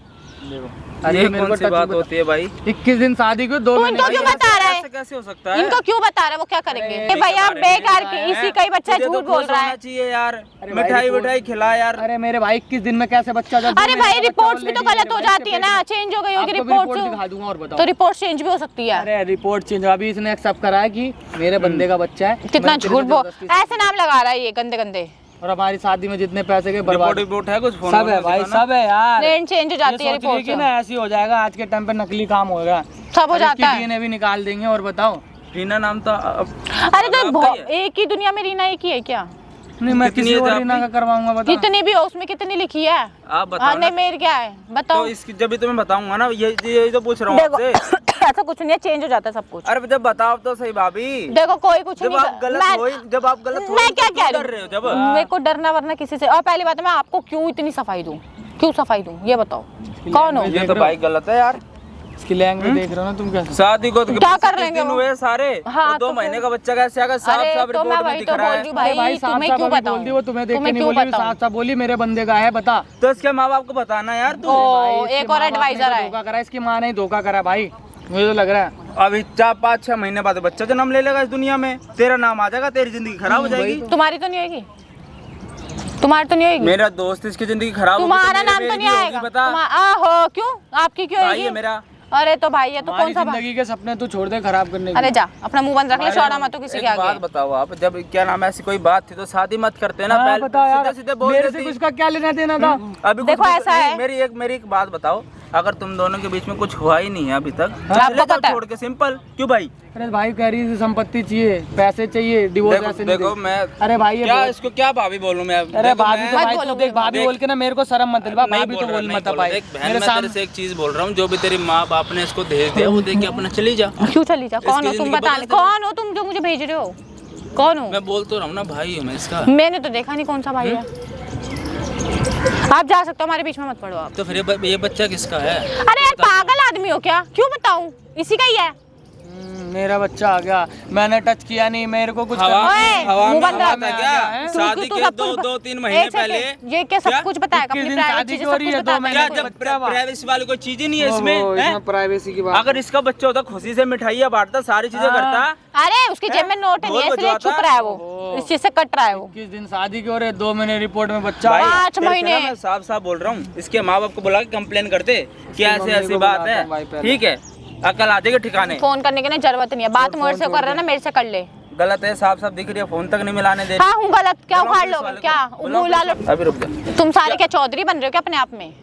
देखो ये कौन सी बात होती है भाई? 21 दिन शादी को 2 तू महीने इनको क्यों बता रहा है? ऐसे कैसे हो सकता है? इनको क्यों बता रहा है? वो क्या करेंगे? अरे, भैया बेकार की, है। इसी का ही बच्चा तुझे तो झूठ बोल खुश रहा होना है। चाहिए यार। अरे भाई, मिठाई रिपोर्ट- मिठाई खिला यार। अरे मेरे भाई 21 दिन में कैसे बच्चा जब अरे भाई रिपोर्ट्स भी तो गलत हो जाती है ना, चेंज हो गई होगी रिपोर्ट रिपोर्ट, दिखा दूंगा और बताओ। तो रिपोर्ट चेंज भी हो सकती है। अरे रिपोर्ट चेंज अभी इसने एक्सेप्ट करा है कि मेरे बंदे का बच्चा है। कितना मैं तेरे झूठ से बोल, जबरदस्ती- ऐसे नाम लगा रहा है ये गंदे गंदे। और हमारी शादी में जितने पैसे के रिपोर्ट बर्बाद रिपोर्ट है कुछ? फोन सब है भाई, सब है यार। ट्रेंड चेंज हो जाती है ये सोच रही रिपोर्ट कि ना ऐसे हो जाएगा, आज के टाइम पे नकली काम होगा, सब हो जाता है। डीएनए भी निकाल देंगे। और बताओ रीना नाम तो अरे तो एक ही दुनिया में रीना एक ही है क्या? नहीं, मैं कितनी किसी है और आपकी? रीना का करवाऊंगा बता। कितनी भी हो उसमें कितनी लिखी है? आप बताओ नहीं ना। मेरी क्या है बताओ। तो इसकी जब भी तुम्हें बताऊंगा ना, ये तो पूछ रहा हूँ देखो आपसे। ऐसा कुछ नहीं है, चेंज हो जाता है सब कुछ। अरे जब बताओ तो सही भाभी। देखो कोई कुछ जब नहीं आप गलत हो, जब आप गलत हो मैं क्या तो कह कर रहे हो जब? मेरे को डरना वरना किसी से। और पहली बात है, मैं आपको क्यों इतनी सफाई दूं? क्यों सफाई दूं ये बताओ? कौन हो? ये तो भाई गलत है यार। इसकी लैंग्वेज देख रहे हो ना तुम कैसे? शादी को तो क्या कर 21 लेंगे दिन वो? हुए सारे। हाँ, और 2 तो महीने का बच्चा कैसे आएगा? साफ अरे साफ तो मैं रिपोर्ट में वही दिख तो रहा बोल है। रही हूँ भाई, साफ तुम्हें साफ क्यों अभी बताऊं? बोल दी, वो तुम्हें देख के तुम्हें नहीं क्यों बोली, बताऊं? साफ साफ बोली मेरे बंदे का है, बता। तो इसके माँ बाप को बताना यार तू। ओ इसके एक और माँ बाप ने एडवाइजर तो है। धोखा करा, इसकी माँ ने ही धोखा करा भाई, मुझे तो लग रहा है। अभी 4-5-6 महीने बाद बच्चा जन्म ले लेगा इस दुनिया में, तेरा नाम आ जाएगा, तेरी जिंदगी खराब हो जाएगी। तुम्हारी तो नहीं होगी, तुम्हारी तो नहीं होगी। मेरा दोस्त इसकी जिंदगी खराब होगी तुम्हारा मेरे नाम तो मेरी नहीं भी आएगा। होगी, बता। आहो क्यों? आपकी क्यों भाई होगी? है मेरा। अरे तो भाई है तो हमारी कौन सा भाई? जिंदगी के सपने तू छोड़ दे खराब करने के। अरे जा अपना मुंह बंद रख ले, शौरा मत हो किसी के एक बात आगे। बताओ आप, जब क्या नाम है ऐसी कोई बात थी तो शादी मत करते ना। हाँ, पहले बताओ यार, सीधे सीधे बोल मेरे से देती। उसका क्या लेना देना था? अभी कुछ देखो भी- ऐसा है। मेरी एक बात बताओ, अगर तुम दोनों के बीच में कुछ हुआ ही नहीं है अभी तक, आपको चले जाओ पता है। छोड़ के, सिंपल। क्यों भाई? अरे भाई कह रही है संपत्ति चाहिए, पैसे चाहिए, डिवोर्स देखो ऐसे नहीं देखो दे। मैं अरे भाई ये क्या बहुत- इसको क्या भाभी बोलूं मैं? अरे देखो, भाभी मैं- तो भाई बोलो, तू देख, भाभी देख। बोल के ना मेरे को शर्म मत दिलवा, नहीं भाभी तो बोल रहा, बोल नहीं मत बोल रहा। भाई देख बहन, मेरे मैं तेरे सामने। से एक चीज बोल रहा हूँ, जो भी तेरी माँ बाप ने इसको भेज दिया वो देख के अपना चली जा। क्यों चली जा? कौन हो इसकी तुम? जिंदगी बता बदल कौन हो तुम जो मुझे भेज रहे हो? कौन हो? मैं बोल तो रहा हूँ ना, भाई हूँ मैं इसका। मैंने तो देखा नहीं कौन सा भाई है। आप जा सकते हो, हमारे बीच में मत पड़ो आप। तो फिर ये बच्चा किसका है? अरे यार पागल आदमी हो क्या? क्यों बताऊं? इसी का ही है। मेरा बच्चा आ गया, मैंने टच किया नहीं, मेरे को कुछ हवा करना- ओए, हवा मुंह में बंद हवा रख। था क्या? तू- शादी तू के सब 2-3 महीने एक सेकंड, पहले ये क्या सब क्या? कुछ बताएगा? 21 अपनी दिन प्राइवेट शादी चीजें हो सब रही कुछ है, 2 बताता महीने है। क्या जब प्राइवेसी वाली कोई चीज ही नहीं है ओहो, इसमें? हैं? प्राइवेसी की बात। अगर इसका बच्चा होता खुशी से मिठाइयाँ बांटता, सारी चीजें हाँ। करता। अरे उसकी जेब में नोट नहीं है, ढोल इसलिए बजवाता। छुप रहा है वो, इस चीज से कट रहा है वो। 21 दिन शादी के हो रहे, 2 महीने रिपोर्ट में बच्चा भाई, आया। 5 तेरे से महीने। ना मैं साफ साफ बोल रहा हूँ, इसके माँ बाप को बुला के कंप्लेन करते कि ऐसे मम्मी ऐसी को बात बुलाता हूँ भाई है, पहले। ठीक है? अकल आ जाएगी ठिकाने। फोन करने की ना जरूरत नहीं है, बात मेरे से कर रहा है ना, मेरे से कर ले। गलत है, साफ साफ दिख रही है, फोन तक नहीं मिलाने दे। हाँ हूँ गलत, क्या बुलाओ उखाड़ पुलिस लोगे वाले को। क्या? बुलाओ बुला लो। पुलिस- अभी रुक जा। तुम सारे क्या चौधरी बन रहे हो क्या अपने आप में?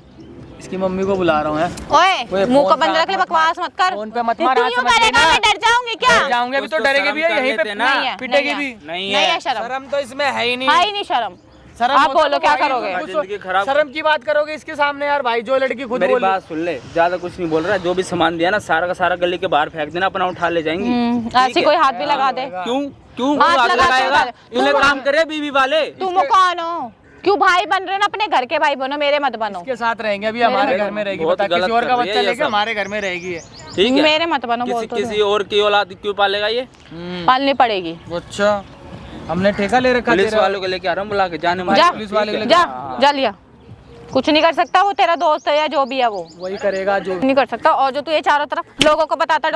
इसकी मम्मी को बुला रहा हूँ। ओए मुंह को बंद रख ले, बकवास मत कर। फोन पे मत मार, तू आज यूं समझ करेगा लेना। मैं डर जाऊंगी क्या? डर जाऊंगे अभी तो, कुछ तो डरेगी भी है, शर्म कर यहीं पे लेते ना। नहीं है, पिटेगी नहीं भी। है। नहीं नहीं है। है शर्म। शर्म तो इसमें है ही नहीं। है ही नहीं शर्म। शर्म आप होता बोलो तो क्या भाई करोगे? खुद जिंदगी खराब। शर्म की बात करोगे इसके सामने यार भाई, जो लड़की खुद मेरी बोल बात सुन ले, ज्यादा कुछ नहीं बोल रहा, जो भी सामान दिया ना सारा का सारा गली के बाहर फेंक देना, अपना उठा ले जाएंगी। ऐसी ठीक कोई है? हाथ भी लगा दे। क्यों क्यों हाथ हाथ लगा के लगाएगा? उठा ले। इन्हें तू- काम करे बीवी वाले। तुम कौन हो? क्यों भाई बन रहे हो ना? अपने घर के भाई बनो, मेरे मत बनो। इसके साथ रहेंगे अभी, हमारे घर में रहेगी, बहुत बता किसी गलत और का कर रही बच्चा है ये लेके सब। हमारे घर में रहेगी। ठीक है? मेरे मत बनो, बोल तो किसी और की औलाद क्यों पालेगा ये? पालनी पड़ेगी। अच्छा हमने ठेका ले रखा पुलिस तेरा। वालों को लेके आ रहा हूँ बुला के, जाने जा पुलिस वाले के लिए- जा जा लिया। कुछ नहीं कर सकता, वो तेरा दोस्त है या जो भी है वो वही करेगा जो नहीं कर सकता। और जो तू ये चारों तरफ लोगों को बताता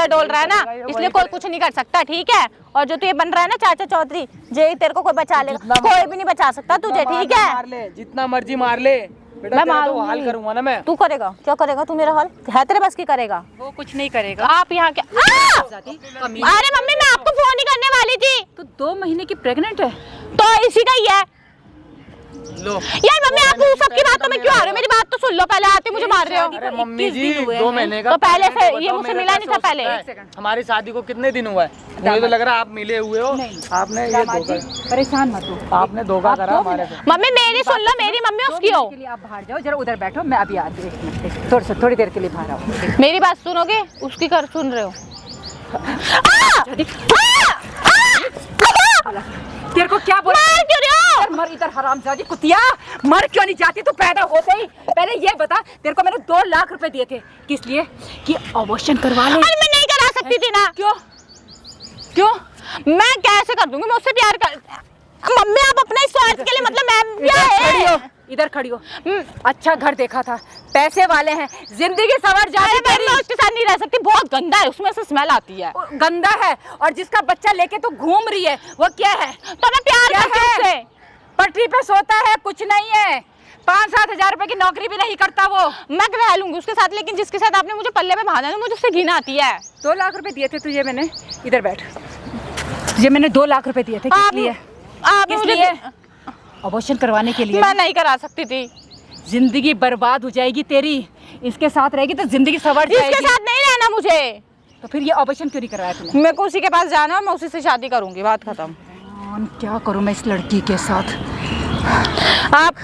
डोल रहा है ना, इसलिए कोई कुछ नहीं कर सकता, ठीक है। और जो तू ये बन रहा है ना चाचा चौधरी, जे तेरे को कोई बचा लेगा, कोई भी नहीं बचा सकता तुझे, ठीक है। मार ले, जितना मर्जी मार ले बेटा, मैं तेरा तो हाल करूंगा ना मैं। तू करेगा? क्या करेगा तू? मेरा हाल है तेरे बस की करेगा? वो कुछ नहीं करेगा। आप यहाँ क्या? अरे मम्मी मैं आपको फोन ही करने वाली थी। तो 2 महीने की प्रेग्नेंट है? तो इसी का ही है। लो यार मम्मी आप उन सबकी बातों में क्यों आ रहे हो? मेरी बात तो सुन लो, पहले आते मुझे मार रहे हो। अरे मम्मी जी 2 महीने का तो पहले से बताओ, ये मुझसे मेरा मिला कैसे नहीं था हो पहले? सकता है? हमारी शादी को कितने दिन हुआ है? मुझे तो लग रहा है आप मिले हुए हो। आपने ये धोखा, परेशान मत हो। आपने धोखा करा हमारे से। मम्मी मेरी सुन लो, मेरी मम्मी उसकी हो। के लिए आप बाहर जाओ, जरा उधर बैठो, मैं अभी आती हूँ। थोड़ी देर के लिए बाहर आओ। मेरी बात सुनोगे? उसकी कर सुन रहे हो? तेरे को क्या बोला? मार क्यों रहे हो? मर इधर हरामजादी कुतिया, मर क्यों नहीं जाती तू? पैदा होते ही पहले ये बता, तेरे को मैंने 2 लाख रुपए दिए थे, किस लिए? कि अबॉर्शन करवा ले। अरे मैं नहीं करा सकती थी ना। क्यों? क्यों? मैं कैसे कर दूंगी? मैं उससे प्यार कर। मम्मी आप अपने स्वार्थ के लिए, मतलब मैं क्या खड़ी हो, है? इधर खड़ी हो। अच्छा घर देखा था, पैसे वाले हैं, जिंदगी संवर जाए। मैं उसके साथ नहीं रह सकती, बहुत गंदा है, उसमें से स्मेल आती है। गंदा है, और जिसका बच्चा लेके तो घूम रही है वो क्या है? तो मैं प्यार करती हूँ उससे। पटरी पे सोता है, कुछ नहीं है, 5-7 हजार रुपए की नौकरी भी नहीं करता वो। मैं रह लूंगी उसके साथ, लेकिन जिसके साथ आपने मुझे पल्ले पे बांधा है मुझे उससे घिन आती है। 2 लाख रुपए दिए थे तुझे मैंने, इधर बैठ। ये मैंने 2 लाख रुपए दिए थे, किस लिए? आप किस मुझे लिए? अबॉर्शन करवाने के लिए। मैं नहीं करा सकती थी। जिंदगी बर्बाद हो जाएगी तेरी, इसके साथ रहेगी तो जिंदगी संवर जाएगी। इसके साथ नहीं रहना मुझे। तो फिर ये ऑपरेशन क्यों नहीं करवाया तूने? मेरे को उसी के पास जाना है, मैं उसी से शादी करूंगी, बात खत्म। क्या करूं मैं इस लड़की के साथ? आप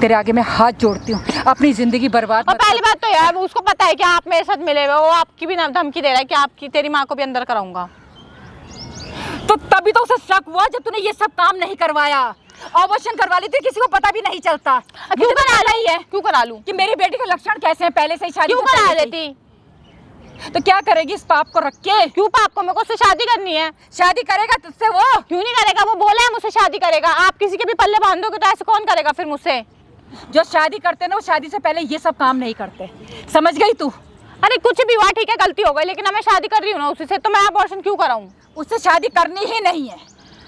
तेरे आगे मैं हाथ जोड़ती हूँ, अपनी जिंदगी बर्बाद और मत पहली बात तो यार उसको पता है कि आप मेरे साथ मिले हुए हो, वो आपकी भी धमकी दे रहा है कि आपकी तेरी माँ को भी अंदर कराऊंगा। कर। तो तभी तो उसे शक हुआ जब तूने ये सब काम नहीं करवाया। ऑपरेशन करवा ली थी, किसी को पता भी नहीं चलता। क्यों करा रही है? क्यों करा लूं? कि मेरी बेटी के लक्षण कैसे हैं, पहले से ही शादी क्यों से करा पहले लेती? तो क्या करेगी इस पाप को रख के? क्यों पाप को? मेरे को उससे शादी करनी है। शादी करेगा तुझसे वो? क्यों नहीं करेगा? वो बोला है मुझसे शादी करेगा। आप किसी के भी पल्ले बांधोगे तो ऐसे कौन करेगा फिर मुझसे? जो शादी करते ना वो शादी से पहले ये सब काम नहीं करते, समझ गई तू? अरे कुछ भी हुआ ठीक है, गलती हो गई, लेकिन अब मैं शादी कर रही हूँ ना उसी से, तो मैं अबॉर्शन क्यों कराऊं? उससे शादी करनी ही नहीं है।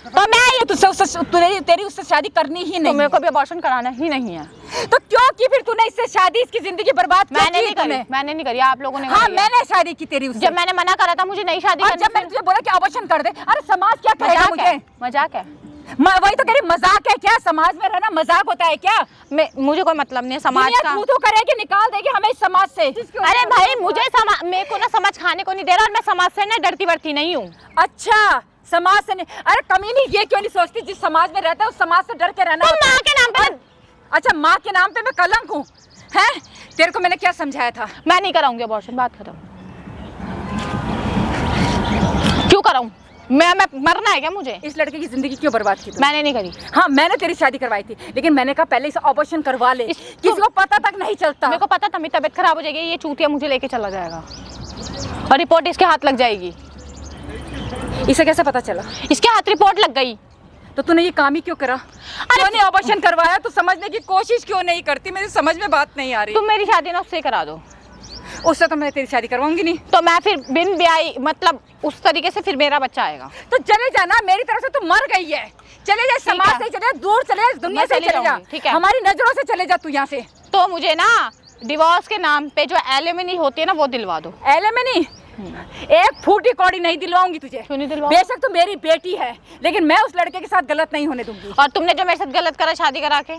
तो मैं ये तुझसे तेरी उससे शादी करनी ही तो नहीं मेरे को भी अबॉर्शन कराना ही नहीं है। तो क्यों की फिर तूने इससे शादी, इसकी जिंदगी बर्बाद क्यों मैंने की नहीं करी, तूने? मैंने नहीं करी, आप लोगों ने हाँ करी है। मैंने शादी की तेरी उससे। जब मैंने मना करा था मुझे नहीं शादी और करनी, जब मैंने तुझे बोला कि अबॉर्शन कर दे, अरे समाज क्या कहेगा मजाक मुझे? है, मजाक है। वही तो कह रही, मजाक है क्या? समाज में रहना मजाक होता है क्या? मुझे कोई मतलब नहीं है समाज दुनिया का। तू करेगी, निकाल देगी हमें इस समाज से। अरे भाई मुझे मेरे को ना समाज खाने को नहीं दे रहा, और मैं समाज से ना डरती वरती नहीं हूँ। अच्छा समाज से नहीं, अरे कमीनी ये क्यों नहीं सोचती जिस समाज में रहता है उस समाज से डर के रहना तो होता है। माँ के नाम पे अच्छा माँ के नाम पे मैं कलंक हूँ? हैं? तेरे को मैंने क्या समझाया था? मैं नहीं कराऊंगी अबॉर्शन, बात खत्म। क्यों कराऊं? मैं मरना है क्या मुझे? इस लड़के की जिंदगी क्यों बर्बाद की तूने? मैंने नहीं करी। हाँ मैंने तेरी शादी करवाई थी, लेकिन मैंने कहा पहले इसे ऑपरेशन करवा ले, किसी को पता तक नहीं चलता। मेरे को पता था मेरी तबीयत खराब हो जाएगी, ये चूतिया मुझे लेके चला जाएगा और रिपोर्ट इसके हाथ लग जाएगी। इसे कैसे पता चला? इसके हाथ रिपोर्ट लग गई। तो तूने ये काम ही क्यों करा? क्यों नहीं ऑपरेशन करवाया? तू समझने की कोशिश क्यों नहीं करती? मेरी समझ में बात नहीं आ रही। तुम मेरी शादी ना उससे करा दो। उससे तो मैं तेरी शादी करवाऊंगी नहीं। तो मैं फिर बिन ब्याही, मतलब उस तरीके से फिर मेरा बच्चा आएगा। तो चले जाना, मेरी तरफ से तू मर गई है। चले जा, समाज से चले जा, दूर चले जा, दुनिया से चले जा। ठीक है, हमारी नजरों से चले जा तू यहाँ से। तो मुझे ना डिवोर्स के नाम पे जो एलिमनी होती है ना वो दिलवा दो। एलिमनी? एक फूटी कौड़ी नहीं दिलवाऊंगी तुझे। क्यों नहीं दिलवाओ? बेशक तू मेरी बेटी है, लेकिन मैं उस लड़के के साथ गलत नहीं होने दूंगी। और तुमने जो मेरे साथ गलत करा शादी करा के,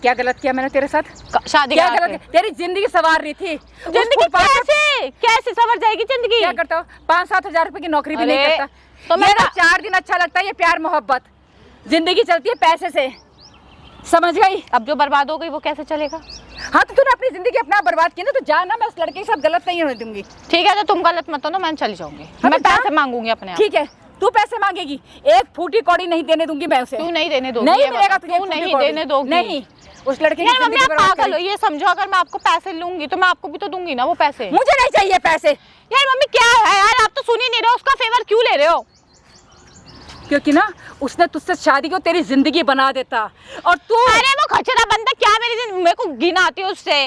क्या गलत किया मैंने तेरे साथ? शादी क्या करा गलत? तेरी जिंदगी सवार रही थी। जिंदगी कैसे कैसे संवर जाएगी जिंदगी? क्या करता हो? 5-7 हजार रुपए की नौकरी भी नहीं अरे, करता। तो मैं 4 दिन अच्छा लगता है, ये प्यार मोहब्बत। जिंदगी चलती है पैसे से, समझ गई? अब जो बर्बाद हो गई वो कैसे चलेगा? हाँ तो तूने अपनी जिंदगी अपना बर्बाद की ना, तो जाना, मैं उस लड़के के साथ गलत नहीं होने दूंगी। ठीक है, तो तुम गलत मत हो ना, मैं चली जाऊंगी। हाँ, मैं तो पैसे मांगूंगी अपने आप। ठीक है, तू पैसे मांगेगी, एक फूटी कौड़ी नहीं देने दूंगी मैं उसे। तू नहीं देने दोगी? नहीं ये मिलेगा बता, तुझे। तू नहीं देने दोगी? नहीं, उस लड़के की यार मम्मी जिंदगी आप बर्बाद पागल हो, करी। ये समझो अगर मैं आपको पैसे लूंगी तो मैं आपको भी तो दूंगी ना वो पैसे। मुझे नहीं चाहिए पैसे। यार मम्मी क्या है यार, आप तो सुन ही नहीं रहे हो, उसका फेवर क्यों ले रहे हो? क्योंकि ना उसने तुझसे शादी को तेरी जिंदगी बना देता और तू, अरे वो खचरा बंदा क्या मेरे को घिन आती है उससे।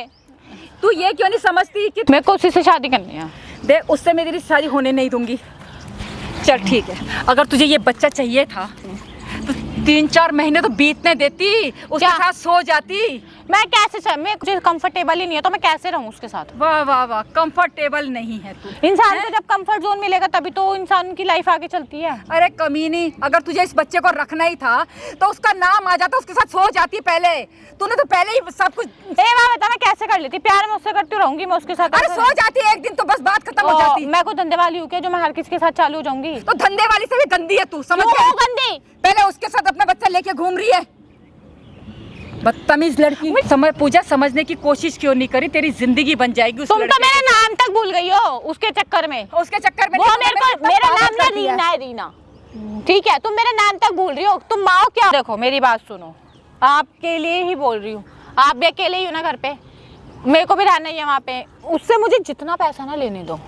तू ये क्यों नहीं समझती कि मेरे को उसी से शादी करनी है। देख उससे मैं तेरी शादी होने नहीं दूंगी। चल ठीक है, अगर तुझे ये बच्चा चाहिए था तो 3-4 महीने तो बीतने देती, उसके साथ सो जाती। मैं कैसे, मैं कुछ कंफर्टेबल ही नहीं है तो मैं कैसे रहूं उसके साथ। वाह वाह वाह, कंफर्टेबल नहीं है तू। इंसान को जब कंफर्ट जोन मिलेगा तभी तो इंसान की लाइफ आगे चलती है। अरे कमीनी, अगर तुझे इस बच्चे को रखना ही था तो उसका नाम आ जाता, उसके साथ सो जाती पहले। तूने तो पहले ही सब कुछ। बता मैं कैसे कर लेती, प्यार मैं उससे करती रहूंगी मैं उसके साथ। अरे सो जाती एक दिन तो बस बात खत्म हो जाती। मैं कोई धंधे वाली हूँ क्या जो मैं हर किसी के साथ चालू हो जाऊंगी? तो धंधे वाली से भी गंदी है तू, समझ क्यों गई? गंदी? पहले उसके साथ अपना बच्चा लेके घूम रही है, बदतमीज लड़की। समझ पूजा, समझने की कोशिश क्यों नहीं करी? तेरी जिंदगी बन जाएगी उस तुम लड़के तो मेरा नाम तक भूल गई हो उसके चक्कर में। उसके चक्कर में वो नहीं, मेरे को, तब मेरा पागल नाम ना कर दिया। रीना है, रीना। ठीक है, तुम मेरा नाम तक भूल रही हो। तुम माँ हो क्या? देखो मेरी बात सुनो, आपके लिए ही बोल रही हूँ। आप भी अकेले ही हो ना घर पे, मेरे को भी रहना ही है वहाँ पे। उससे मुझे जितना पैसा ना लेने दो,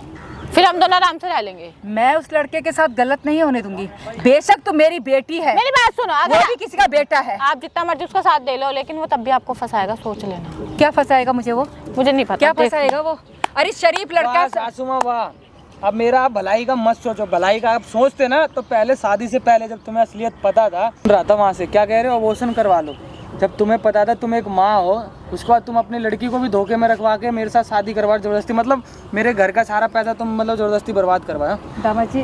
फिर हम दोनों आराम से रह लेंगे। मैं उस लड़के के साथ गलत नहीं होने दूंगी। बेशक तो मेरी बेटी है, मेरी बात सुनो, वो अगर भी किसी का बेटा है। आप जितना मर्जी उसका साथ दे लो, लेकिन वो तब भी आपको फंसाएगा, सोच लेना। क्या फंसाएगा मुझे वो? मुझे नहीं पता क्या देख- फंसाएगा वो? अरे शरीफ लड़का। सासुमा वाह, अब मेरा आप भलाई का मत सोचो। भलाई का आप सोचते ना तो पहले, शादी से पहले जब तुम्हें असलियत पता था, रहा था वहाँ से क्या कह रहे हो, अबॉर्शन करवा लो। जब तुम्हें पता था तुम एक माँ हो, उसके बाद तुम अपनी लड़की को भी धोखे में रखवा के मेरे साथ शादी करवा जबरदस्ती, मतलब मेरे घर का सारा पैसा तुम मतलब जबरदस्ती बर्बाद करवाया। दामाद जी,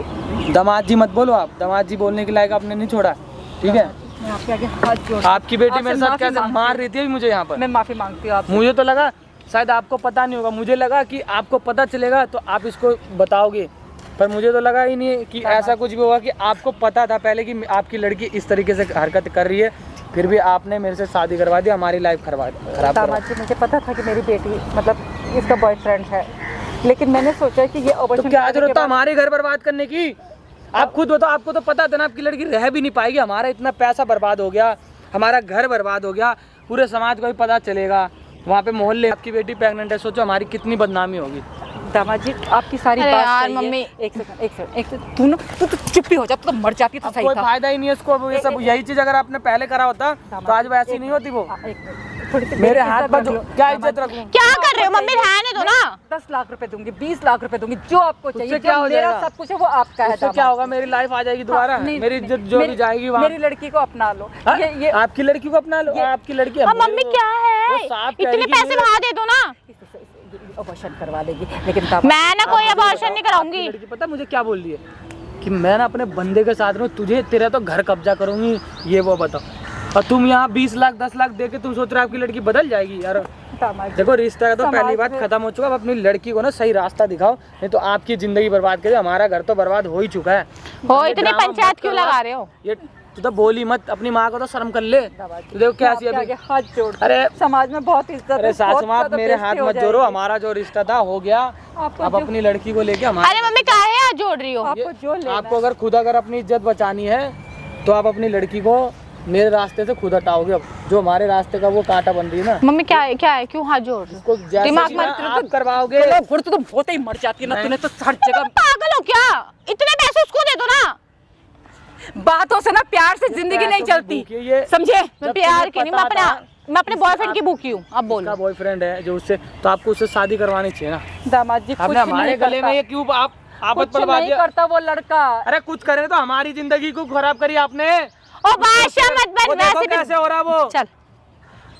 दामाद जी मत बोलो आप, दामाद जी बोलने के लायक आपने नहीं छोड़ा, ठीक है? मैं आपके आगे हाथ जोड़, आपकी बेटी आपसे मेरे साथ माफी कैसे मांगती मार हूँ। रही थी मुझे यहाँ पर। मैं माफी मांगती हूँ आपसे। मुझे तो लगा शायद आपको पता नहीं होगा, मुझे लगा कि आपको पता चलेगा तो आप इसको बताओगे, पर मुझे तो लगा ही नहीं कि ऐसा कुछ भी होगा कि आपको पता था पहले कि आपकी लड़की इस तरीके से हरकत कर रही है, फिर भी आपने मेरे से शादी करवा दी, हमारी लाइफ खराब दामाद जी, मुझे पता था कि मेरी बेटी मतलब इसका बॉयफ्रेंड है, लेकिन मैंने सोचा कि ये तो क्या जरूरत था हमारे घर बर्बाद करने की? आप खुद बताओ, आपको तो पता था ना आपकी लड़की रह भी नहीं पाएगी, हमारा इतना पैसा बर्बाद हो गया, हमारा घर बर्बाद हो गया, पूरे समाज को भी पता चलेगा, वहाँ पे मोहल्ले आपकी बेटी प्रेग्नेंट है, सोचो हमारी कितनी बदनामी होगी। दामाद जी आपकी सारी अरे बात यार, सही है। मम्मी। एक सेकंड, तू ना तू चुप ही हो जा, तू तो मर जाती तो अब सही कोई था। फायदा ही नहीं है इसको, अब ये सब यही चीज अगर आपने पहले करा होता तो आज वैसी नहीं होती वो। थोड़ी सी मेरे इज्जत हाथ पर रख लो। क्या इज्जत रखूं? क्या कर रहे हो मम्मी? रहने दो ना। 10 लाख रुपए दूंगी, 20 लाख रुपए दूंगी, जो आपको चाहिए। उससे क्या जो हो मेरा जाएगा? सब कुछ है वो आपका है। उससे क्या दामाद होगा? जी। मेरी लाइफ आ जाएगी दोबारा, नहीं, मेरी इज्जत जो भी जाएगी वहाँ। मेरी लड़की को अपना लो। हाँ? ये आपकी लड़की को अपना लो, आपकी लड़की हाँ मम्मी क्या है, वो साफ कह इतने रही कि पैसे मेरे- वहाँ दे दो ना। अबॉर्शन करवा लेगी, लेकिन दामाद मैं ना कोई अबॉर्शन नहीं कराऊंगी। लड़की पता मुझे क्या बोल रही है कि मैं ना अपने बंदे के साथ रहूं, तुझे तेरा तो घर कब्जा करूंगी, ये वो बताओ, और तुम यहाँ 20 लाख 10 लाख दे के तुम सोच रहे हो आपकी लड़की बदल जाएगी? यार दामाद जी, देखो रिश्ता का तो समाज पहली बात में- खत्म हो चुका, अब अपनी लड़की को ना सही रास्ता दिखाओ, नहीं तो आपकी जिंदगी बर्बाद करिए, हमारा घर तो बर्बाद हो ही चुका है। हो ये इतनी ड्रामा पंचायत मत क्यों करो लगा आप। रहे हो? ये तू तो बोली मत, अपनी माँ को तो शर्म कर ले। तू देखो क्या आपके आगे अभी। हाथ जोड़, अरे समाज में बहुत इज्जत है, अरे सासू बहुत माँ आप ज्यादा मेरे हाथ बेइज्जती हो मत जोड़ो, जाएगी। हमारा जो रिश्ता था हो गया, आपको आप जो- अपनी लड़की को लेके हमारे अरे मम्मी काहे हाथ जोड़ रही हो? आपको जो लेना आपको अगर खुद अगर अपनी इज्जत बचानी है तो आप अपनी लड़की को मेरे रास्ते से खुद हटाओगे। अब जो हमारे रास्ते का वो कांटा बन रही है ना, मम्मी क्या है क्यों हाथ जोड़ रही हो? उसको जैसे दिमाग भी में ना आप करवाओगे। घुड़ तो होते ही मर जाती है ना, तूने तो हर तुम जगह पागल हो क्या? इतने पैसे उसको दे दो ना। बातों से ना प्यार से जिंदगी नहीं चलती, समझे? मैं प्यार की नहीं, मैं अपने बॉयफ्रेंड की भूखी हूँ। अब बोलो। बॉयफ्रेंड है जो उससे, तो आपको उससे शादी करवानी चाहिए ना। दामाद जी कुछ आपने हमारे नहीं गले में ये करता, क्यों आप आफत कुछ पलवा नहीं दिया? करता वो लड़का। अरे कुछ करे तो हमारी जिंदगी को खराब करी आपने। ओ बादशाह मत वो बन, देखो वैसे कैसे हो रहा वो। चल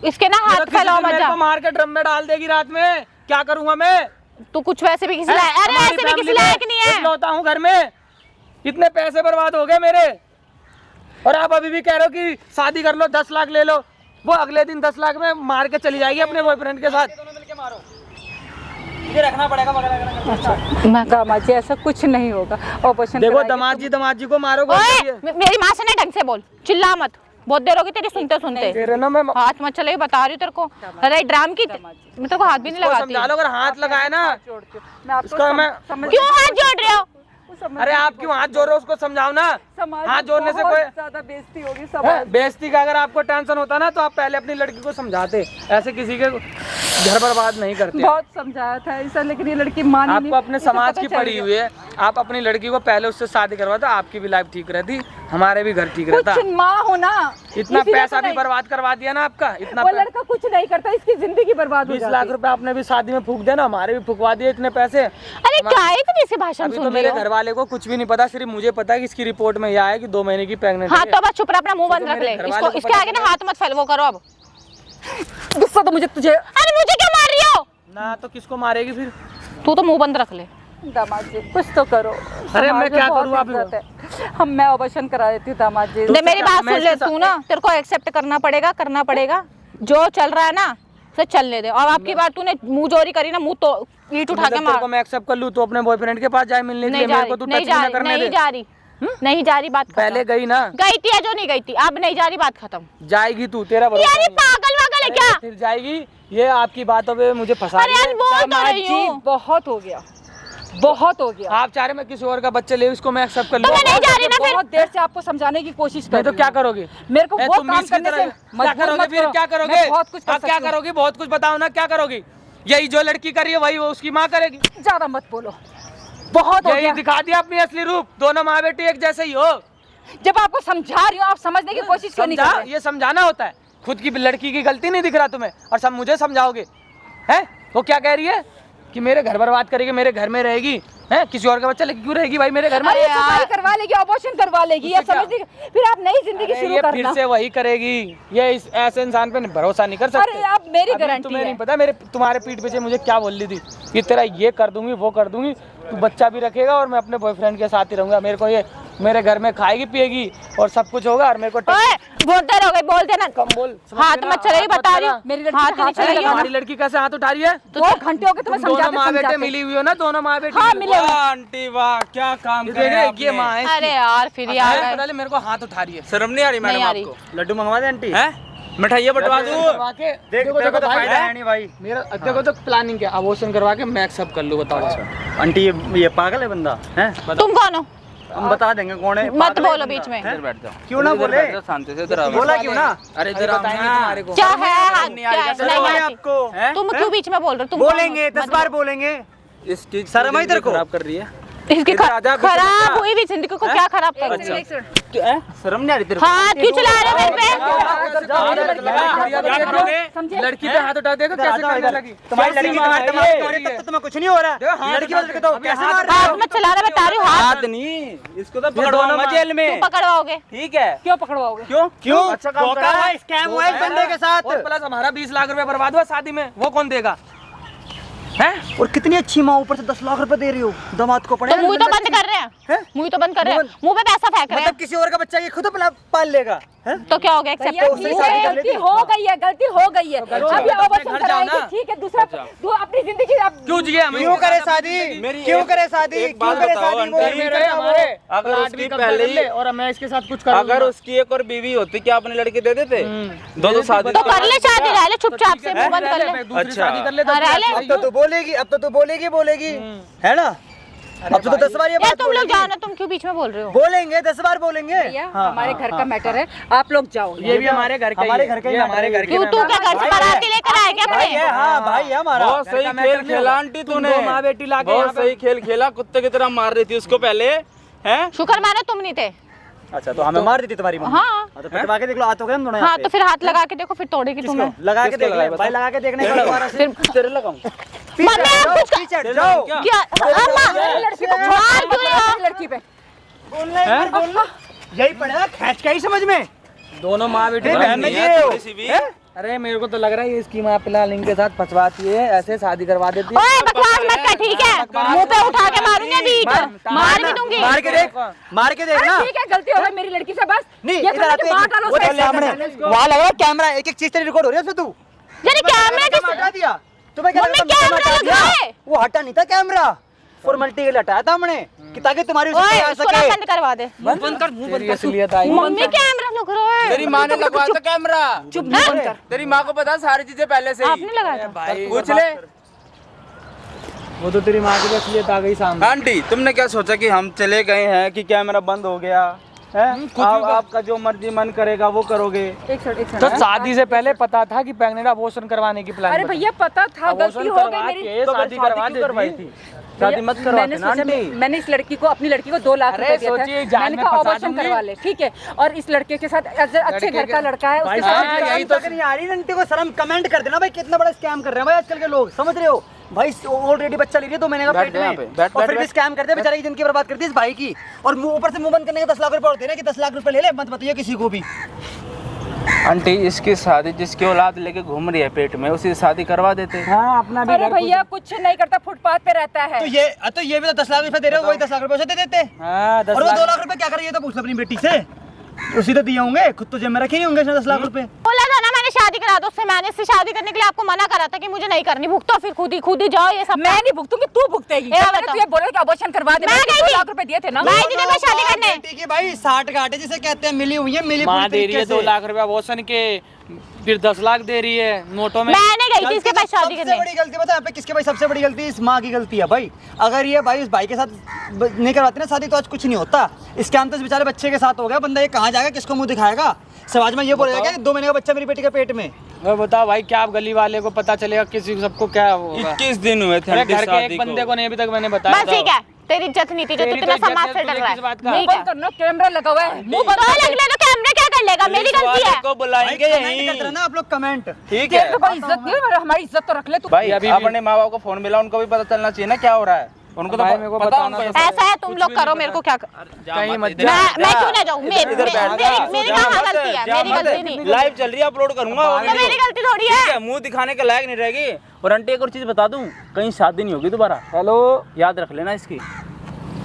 इसके ना ये तो हाथ किसी फैलाओ दिन मत मेरे जा। को मार के ड्रम में डाल देगी रात में, क्या करूंगा मैं? तू कुछ वैसे भी किसी लायक, अरे हमारी वैसे भी किसी फैमिली में लायक नहीं है। इकलौता हूँ घर में, इतने पैसे बर्बाद हो गए मेरे, और आप अभी भी कह रहे हो कि शादी कर लो, 10 लाख ले लो। वो अगले दिन 10 लाख में मार के चली जाएगी अपने बॉयफ्रेंड के साथ। मुझे रखना पड़ेगा वगैरह। दामाद जी ऐसा कुछ नहीं होगा, ऑपरेशन देखो कराइए। दमाद जी को मारो। ओए मेरी माँ से ना ढंग से बोल, चिल्ला मत, बहुत देर होगी तेरी सुनते सुनते। कह रहे ना मैं हाथ मत चले, बता रही हूँ तेरे को। अरे ड्राम की मैं तेरे को हाथ भी नहीं लगाती। समझा लो, अगर हाथ लगाए ना मैं आपको उसका मैं समझ- क्यों हाथ जोड़ रहे हो? समझ- अरे आप क्यों हाथ जोड़ रहे हो, उसको समझाओ ना। समाज हाथ में जोड़ने से बहुत कोई ज्यादा बेइज्जती होगी समाज। बेइज्जती का अगर आपको टेंशन होता ना तो आप पहले अपनी लड़की को समझाते, ऐसे किसी के घर बर्बाद नहीं करते। बहुत समझाया था ऐसा, लेकिन ये लड़की मानी नहीं। आपको अपने इसे समाज पता की चल पड़ी गया। हुई है, आप अपनी लड़की को पहले उससे शादी करवा दो, आपकी भी लाइफ ठीक रहती, हमारे भी घर ठीक रहता। कुछ माँ हो ना, इतना इसीलिए पैसा तो भी नहीं। बर्बाद करवा दिया ना आपका, इतना वो लड़का कुछ नहीं करता, इसकी जिंदगी बर्बाद हो 20 जाती लाख है। रुपए आपने भी शादी में फूक दिया ना, हमारे भी फुकवा दिए इतने पैसे। अरे क्या है इतनी सी भाषण अभी सुन तो रही मेरे हो? घर वाले को कुछ भी नहीं पता, सिर्फ मुझे पता है कि इसकी रिपोर्ट में यह आया कि 2 महीने की प्रेग्नेंट हाँ है। तो बस चुप रह, अपना मुंह बंद तो रख मेरे ले, घर वालों इसको को इसके पता आगे ना चला। हाथ मत फैलवो करो अब। गुस्सा तो मुझे तुझे। अरे मुझे क्या मार रही हो? ना तो किसको मारेगी फिर? तू तो मुंह बंद रख ले। दामाद जी कुछ तो करो। अरे समाज मैं में क्या बहुत करूँ आप इज्जत है। मैं ऑपरेशन करा देती हूँ दामाद जी। दे मेरी बात मैं सुन ले इसके तू ना, तेरे को एक्सेप्ट करना पड़ेगा, जो चल रहा है ना उसे चलने दे। और आपकी बात तूने मुंह जोरी करी ना, मुंह तो ईंट उठा के तेरे मार। को मैं एक्सेप्ट कर लूँ तो अपने बॉयफ्रेंड के पास जाए मिलने के नहीं लिए, जा मेरे रही, को तू नहीं टच जा भी ना रही, करने नहीं दे। जा रही, नहीं जा रही, बात खत्म। पहले गई ना, गई थी या जो नहीं गई थी, अब नहीं जा रही, बात खत्म। जाएगी तू, तेरा भरोसा यार ये नहीं है। पागल वागल है क्या? फिर जाएगी, ये आपकी बातों पे मुझे फंसा अरे रही यार है। बोल तो दामाद रही जी हूँ। बहुत हो गया, बहुत हो गया। आप चाह रहे मैं किसी और का बच्चे ले, इसको मैं एक्सेप्ट कर तो लूँ। मैं नहीं जा रही ना फिर। बहुत देर से आपको समझाने की कोशिश कर नहीं तो रही क्या हूँ। करोगे? मेरे को ए, वो तुम काम इसकी करने तरह से क्या मजबूर करोगे मत फिर? करो। क्या करोगे? मैं बहुत कुछ कर आप क्या सकती हूँ। करोगी? बहुत कुछ बताओ ना, क्या करोगी? यही जो लड़की कर रही है वही वो उसकी माँ करेगी। ज्यादा मत बोलो, बहुत हो यही गया। दिखा दिया अपनी असली रूप, दोनों माँ बेटी एक जैसे ही हो। जब आपको समझा रही हूँ, आप समझने की कोशिश क्यों नहीं कर समझा, रहे? ये समझाना होता है। खुद की लड़की की गलती नहीं दिख रहा तुम्हें और सब मुझे समझाओगे? हैं? वो क्या कह रही है कि मेरे घर बर्बाद करेगी, मेरे घर में रहेगी, हैं? किसी और का बच्चा लेके क्यों रहेगी भाई मेरे घर में? अरे सफाई करवा लेगी, ऑपरेशन करवा लेगी, ये उससे क्या? समझ नहीं। फिर आप नई जिंदगी अरे शुरू ये करना। फिर से वही करेगी। ये ऐसे इंसान पे भरोसा नहीं कर सकते। अरे आप मेरी अभी गारंटी तुम्हें है। नहीं पता मेरे तुम्हारे पीठ पीछे मुझे क्या बोल रही थी कि तेरा ये कर दूंगी वो कर दूंगी, तू बच्चा भी रखेगा और मैं अपने बॉयफ्रेंड के साथ ही रहूंगा, मेरे को ये मेरे घर में खाएगी पिएगी और सब कुछ होगा और मेरे को ओए, बोलते रहोगे, बोलते ना। कम बोल। हाथ मत चलेगी, बता रही हूँ। मेरी लड़की हाथ पे नहीं हाथ चलेगी। नहीं हमारी लड़की कैसे हाथ उठा रही है? 2 घंटे हो गए तुम्हें तुम दोनों समझाते माँ बेटे समझाते। मिली हुई हो ना, दोनों माँ बेटे हाँ मिली मिले हुई हुए। वाह आंटी वाह, क्या काम हो। किया ये आपने। ये माँ है इसकी। अरे यार फिर अच्छा, यार पता नहीं मेरे को हाथ उठा रही है। शर्म नहीं आ रही नहीं मैडम आ रही। आपको? लड्डू मंगवा दे आंटी। हैं? मिठाइयाँ बंटवा दूँ? करवा के देख देखो तेरे को तो भाई, फायदा है नहीं भाई। मेरा देखो तो प्लानिंग क्या, अबॉर्शन करवा के मैं सब कर लूँ, बताओ। आंटी ये पागल है बंदा है? तुम कौन हो? हम बता देंगे कौन है। मत पागल है बोलो बंदा, बीच में। हैं? इधर बैठ जाओ। क्यों ना इधर बोले? बैठ जाओ, शांति से इधर आओ। बोला क्यों ना? अरे अभी इधर आओ बताएंगे ना। तुम्हारे को। क्या है हाथ? नहीं आ क्या रही, है? कैसे नहीं शर्म आई आती। आपको? हैं? तुम क्यों बीच में बोल रहे हो? तुम कौन हो? बोलेंगे 10 मत बार बोलो। बोलेंगे। इसकी शर्म आई तेरे को? खराब कर रही है। इसकी इधर आ जा, पीछे खराब बच्चा। हुई भी जिंदगी को क्या खराब कर रही है? शर्म नहीं आ रही तेरे को? हाथ क्यों चला रहे हो मेरे पे? क्या करोगे? समझे? लड़की पे हाथ उठा देखो कैसे करने लगी। तुम्हारी लड़की कैसी तुम्हारे माँ दिमाग है में हो रही है, तब तो तुम्हें कुछ नहीं हो रहा है। लड़की बदल के तो अभी कैसे हाथ मार रहे हाथ हो? मत चला रहा, बता रही हूँ। हाथ हाथ नहीं, इसको तो पकड़वाऊंगा जेल में। तुम पकड़वाओगे। ठीक है। क्यों पकड़वाओगे? क्यों? क्यों? अच्छा काम धोखा करा हुआ, है। स्कैम हुआ इस बंदे के साथ। और प्लस हमारा 20 लाख रुपए बर्बाद हुआ शादी में, वो कौन देगा? हैं? और कितनी अच्छी माँ, ऊपर से 10 लाख रुपए दे रही हो दामाद को। पड़े तो मुंह तो बंद कर रहे हैं, हैं? मुंह तो बंद कर रहे हैं, मुंह पे पैसा फेंक रहे हैं। मतलब किसी और का बच्चा ये खुद पाल लेगा हैं? तो क्या हो गया? भैया एक्सेप्ट उससे ठीक शादी है, कर गलती लेती। हो गई है, गलती हो गई है। करो, अभी अपने ऑपरेशन घर जाओ कराएंगे, ना। ठीक है। दूसरा दो अपनी जिंदगी आप क्यों जिए हम? क्यों करे शादी? मेरी क्यों एक- करे शादी? एक क्यों बात करे बताओ, शादी? आंटी। वो घर में रहे हमारे, अगर प्लाट उसकी भी कब्जा पहले कर ही- ले और मैं इसके साथ कुछ कर अगर उसकी एक और बीवी होती क्या अपने लड़के दे देते? दो शादी तो कर ले शादी, रह ले चुपचाप से, मुंह बंद कर ले। दूसरी अच्छा। शादी कर ले तो हाँ, रह ले। अब तो तू बोलेगी, अब तो तू बोलेगी है ना? अब तो 10 बार ये यार बात तुम लोग बोलेगी। जाओ ना, तुम क्यों बीच में बोल रहे हो? बोलेंगे 10 बार बोलेंगे। भैया हाँ, हमारे हाँ, घर का हाँ। मैटर है, आप लोग जाओ। ये भी हमारे घर का ही हमारे है। घर का ही ये हमारे घर क्यों, तू क्या घर से बाराती लेकर आया क्या भाई अपने? है, हाँ भाई है हमारा। बहुत सही का खेल मैटर नहीं खेला होगा। आंटी तुम तूने। दो माँ बेटी लाके यहाँ बहुत पे- सही खेल खेला, कुत्ते की तरह मार रही थी उसको पहले, हैं? शुक्र मानो तुम नहीं थे। अच्छा तो हमें मार दी थी तुम्हारी मम्मी। हाँ। तो पिटवा के देख लो, हाथ हो गए हम दोनों यहाँ हाँ पे। तो फिर हाथ लगा के देखो, फिर तोड़ेगी किसको? तुम्हें। लगा के किसको देख ले लगाए भाई, लगा के देखने का दोबारा से। फिर तेरे लगाऊं? मम्मी आप कुछ पीछे हट जाओ। क्या? क्या अम्मा लड़की को मार क्यों रहे हो? लड़की पे बोलना है, फिर बोलना। यही पड़ेगा खैच का ही समझ में। दोनों माँ बेटी फिर बहन बहन नहीं में है। ये हो। थोड़ी सी भी। हैं? अरे मेरे को तो लग रहा है ये इसकी माँ फिलहाल इनके साथ फंसवाती है, ऐसे शादी करवा देती है। ओए बकवास मत कर, ठीक है? मुंह पे उठा के मारूंगी अभी, मार भी दूंगी। मार के देख, मार के देख ना। ठीक है, गलती हो गई मेरी लड़की से, बस नहीं ये इधर थोड़ा आते कि बाहर डालो वो उसे। तो सामने वहाँ लगा कैमरा, एक एक चीज तेरी रिकॉर्ड हो रही है उसमें। तू यानी कैमरा कैमरा किस हटा दिया तुम्हें? क्या मम्मी, लगा था कैमरा हटा दिया? लगा है। वो हटा नहीं था कैमरा, फॉर्मेलिटी के लिए हटाया था हमने कि ताकि तुम्हारी उसे ओए आ इसको ना सके। बंद करवा दे। बंद कर, मुंह बंद तेरी कर। असलियत आई। मम्मी कैमरा लग रहा है। तेरी माँ ने लगवाया था कैमरा। चुप नहीं बंद कर। तेरी माँ को पता है सारी चीजें पहले से ही। आपने लगाया था? भाई पूछ ले। वो तो तेरी माँ की भी असलियत आ गई सामने। आंटी तुमने क्या सोचा कि हम चले गए हैं कि कैमरा बंद हो गया, आपका जो मर्जी मन करेगा वो करोगे। तो शादी से पहले पता था कि प्रेग्नेंट अबॉर्शन करवाने की प्लान? अरे भैया पता था, गलती हो गई मेरी। तो शादी करवाई थी, शादी मत करवाते ना आंटी। मैंने इस लड़की को, अपनी लड़की को 2 लाख रुपए दिए थे। मैंने कहा ऑपरेशन करवा ले, ठीक है। और इस लड़के के साथ अच्छे घर का लड़का है, उसके साथ यही तो नहीं आ रही आंटी को शर्म। कमेंट कर देना भाई, कितना बड़ा स्कैम कर रहे हैं भाई आजकल के लोग, समझ रहे हो भाई? ऑलरेडी बच्चा ले रही है 2 महीने का पेट में, और फिर भी स्कैम करते हैं। बेचारे की जिंदगी बर्बाद करती है इस भाई की, और मुंह ऊपर से मुंह बंद करने के 10 लाख रुपए और दे रहे हैं कि 10 लाख रुपए ले ले, मत बताइए किसी को भी। आंटी इसकी शादी, जिसकी औलाद लेके घूम रही है पेट में, उसी शादी करवा देते। हाँ, अपना भी अरे भैया कुछ नहीं करता, फुटपाथ पे रहता है। तो ये भी तो 10 लाख रुपए दे रहे हो, वही 10 लाख रुपए उसे दे देते। हाँ, 10 और वो लाख 2 लाख रुपए क्या कर रही है तो पूछ लो अपनी बेटी से, उसी तो दिए होंगे, खुद तो जेब में रखे ही होंगे 10 लाख रुपए। बोला था ना मैंने शादी करा दो उससे, मैंने इससे शादी करने के लिए आपको मना करा था कि मुझे नहीं करनी, भुगतो फिर खुद ही जाओ ये सब। मैं नहीं भुगतूंगी, तू भुगतेगी। मैंने तुझे बोला कि अबॉर्शन करवा दे, मैं गई 2 थी। लाख रुपए दिए थे ना। मैं इतने में शादी करने। बेटी की भाई 60 गांठे जिसे कहते हैं मिली हुई है, मिली माँ पूरी दे रही है तरीके 2 से। लाख रुपया अबॉर्शन के, फिर 10 लाख दे रही है नोटों में। मैंने गई थी इसके पास शादी सबसे करने। बड़ी गलती पता है यहाँ पे किसके भाई? सबसे बड़ी गलती इस माँ की गलती है भाई। अगर ये भाई इस भाई के साथ नहीं करवाती ना शादी तो आज कुछ नहीं होता। इसके अंत इस बेचारे बच्चे के साथ हो गया, बंदा ये कहाँ जाएगा, किसको मुंह दिखाएगा? समाज में ये बोलेगा कि 2 महीने का बच्चा मेरी बेटी के पेट में। मैं बताओ भाई, क्या आप गली वाले को पता चलेगा, किसी को सबको क्या होगा? 21 दिन हुए थे अरे आंटी घर के शादी एक बंदे को नहीं अभी तक मैंने बताया। बस ठीक है, तेरी इज्जत नहीं थी जो तू तेरी इतना तो समाज इज्जत से है, डर तुझे रहा किस बात का? है। मुंह बंद करना, कैमरा लगा हुआ है। मुंह बंद लग ले तो कैमरे क्या कर लेगा, मेरी गलती है। को बुलाएंगे कमेंट करते यहीं, रहना आप लोग, कमेंट। ठीक तेरे है को भाई इज्जत नहीं है, हमारी इज्जत तो रख ले तू। भाई। अभी भी- अपने माँ बाप को फोन मिला, उनको भी पता चलना चाहिए ना क्या हो रहा है। उनको तो भाई मेरे को पता बताना उनको था। ऐसा है तुम लोग करो, मेरे को क्या कहीं मत इधर- जा। मैं क्यों ना जाऊँ? मेरी इधर बैठ जा। मेरी कहाँ गलती है? मेरी गलती नहीं। लाइव चल रही है, अपलोड करूंगा वो तो वीडियो। मेरी गलती थोड़ी ठीक है। है, मुंह दिखाने के लायक नहीं रहेगी। और आंटी एक और चीज बता दूं, कहीं शादी नहीं होगी दोबारा, हेलो याद रख लेना इसकी।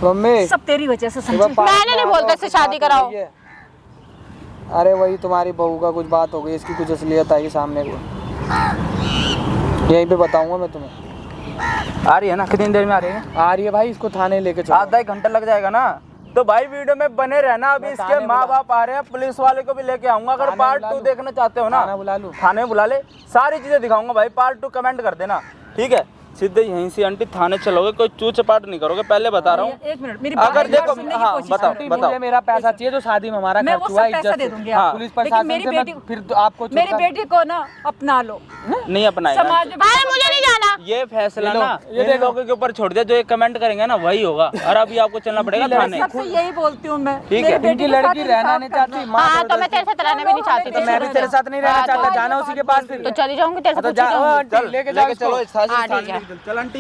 मम्मी, सब तेरी वजह से समझे। मैंने नहीं बोलता इससे शादी कराओ। अरे वही तुम्हारी बहू का कुछ बात हो गई, इसकी कुछ असलियत आई सामने को, यहीं पे बताऊंगा मैं तुम्हें। आ रही है ना? कितनी देर में आ रही है? आ रही है भाई, इसको थाने लेके चलो। आधा 1 घंटा लग जाएगा ना। तो भाई वीडियो में बने रहना। अभी इसके माँ बाप आ रहे हैं, पुलिस वाले को भी लेके आऊंगा। अगर थाने पार्ट बुला 2 लूं। देखना चाहते हो ना, थाना बुला लूं। थाने में बुला ले, सारी चीजें दिखाऊंगा भाई। पार्ट 2 कमेंट कर देना, ठीक है? सीधे यहीं से आंटी थाने चलोगे, कोई चू चपाट नहीं करोगे, पहले बता रहा हूँ। 1 मिनट, मेरी अगर बात देखो, सुनने की हाँ, कोशिश बताओ, करो। बताओ। मुझे मेरा पैसा चाहिए जो शादी में हमारा मैं खर्च वो हुआ, सब पैसा इज्जत दे से। दूंगी हाँ, आपको। पुलिस लेकिन प्रशासन मेरी से मैं बेटी, फिर तो आपको मेरी चुपका- बेटी को ना अपना लो। नहीं अपनाएगा। समाज में अरे मुझे नहीं जाना। ये फैसला ये लो, ना ये इन देखो। लोगों के ऊपर छोड़ दिया, जो ये कमेंट करेंगे ना वही होगा। और अभी आपको चलना पड़ेगा थाने। सबसे यही बोलती हूँ मैं। ठीक मेरी है। बेटी इनकी के साथ लड़की रहना नहीं इंसाफ चाहती, करना। माँ हाँ तो मैं तेरे साथ रहना भी नहीं चाहती तो थी। मैं भी तेरे साथ नहीं रहना चाहता, जाना उसी के पास फिर। तो चली जाऊंगी तेरे से तो पूछी जा, जाऊंगी। लेके जाओ लेके चलो इसको। इस थाने हाँ, ठीक है। चल आंटी।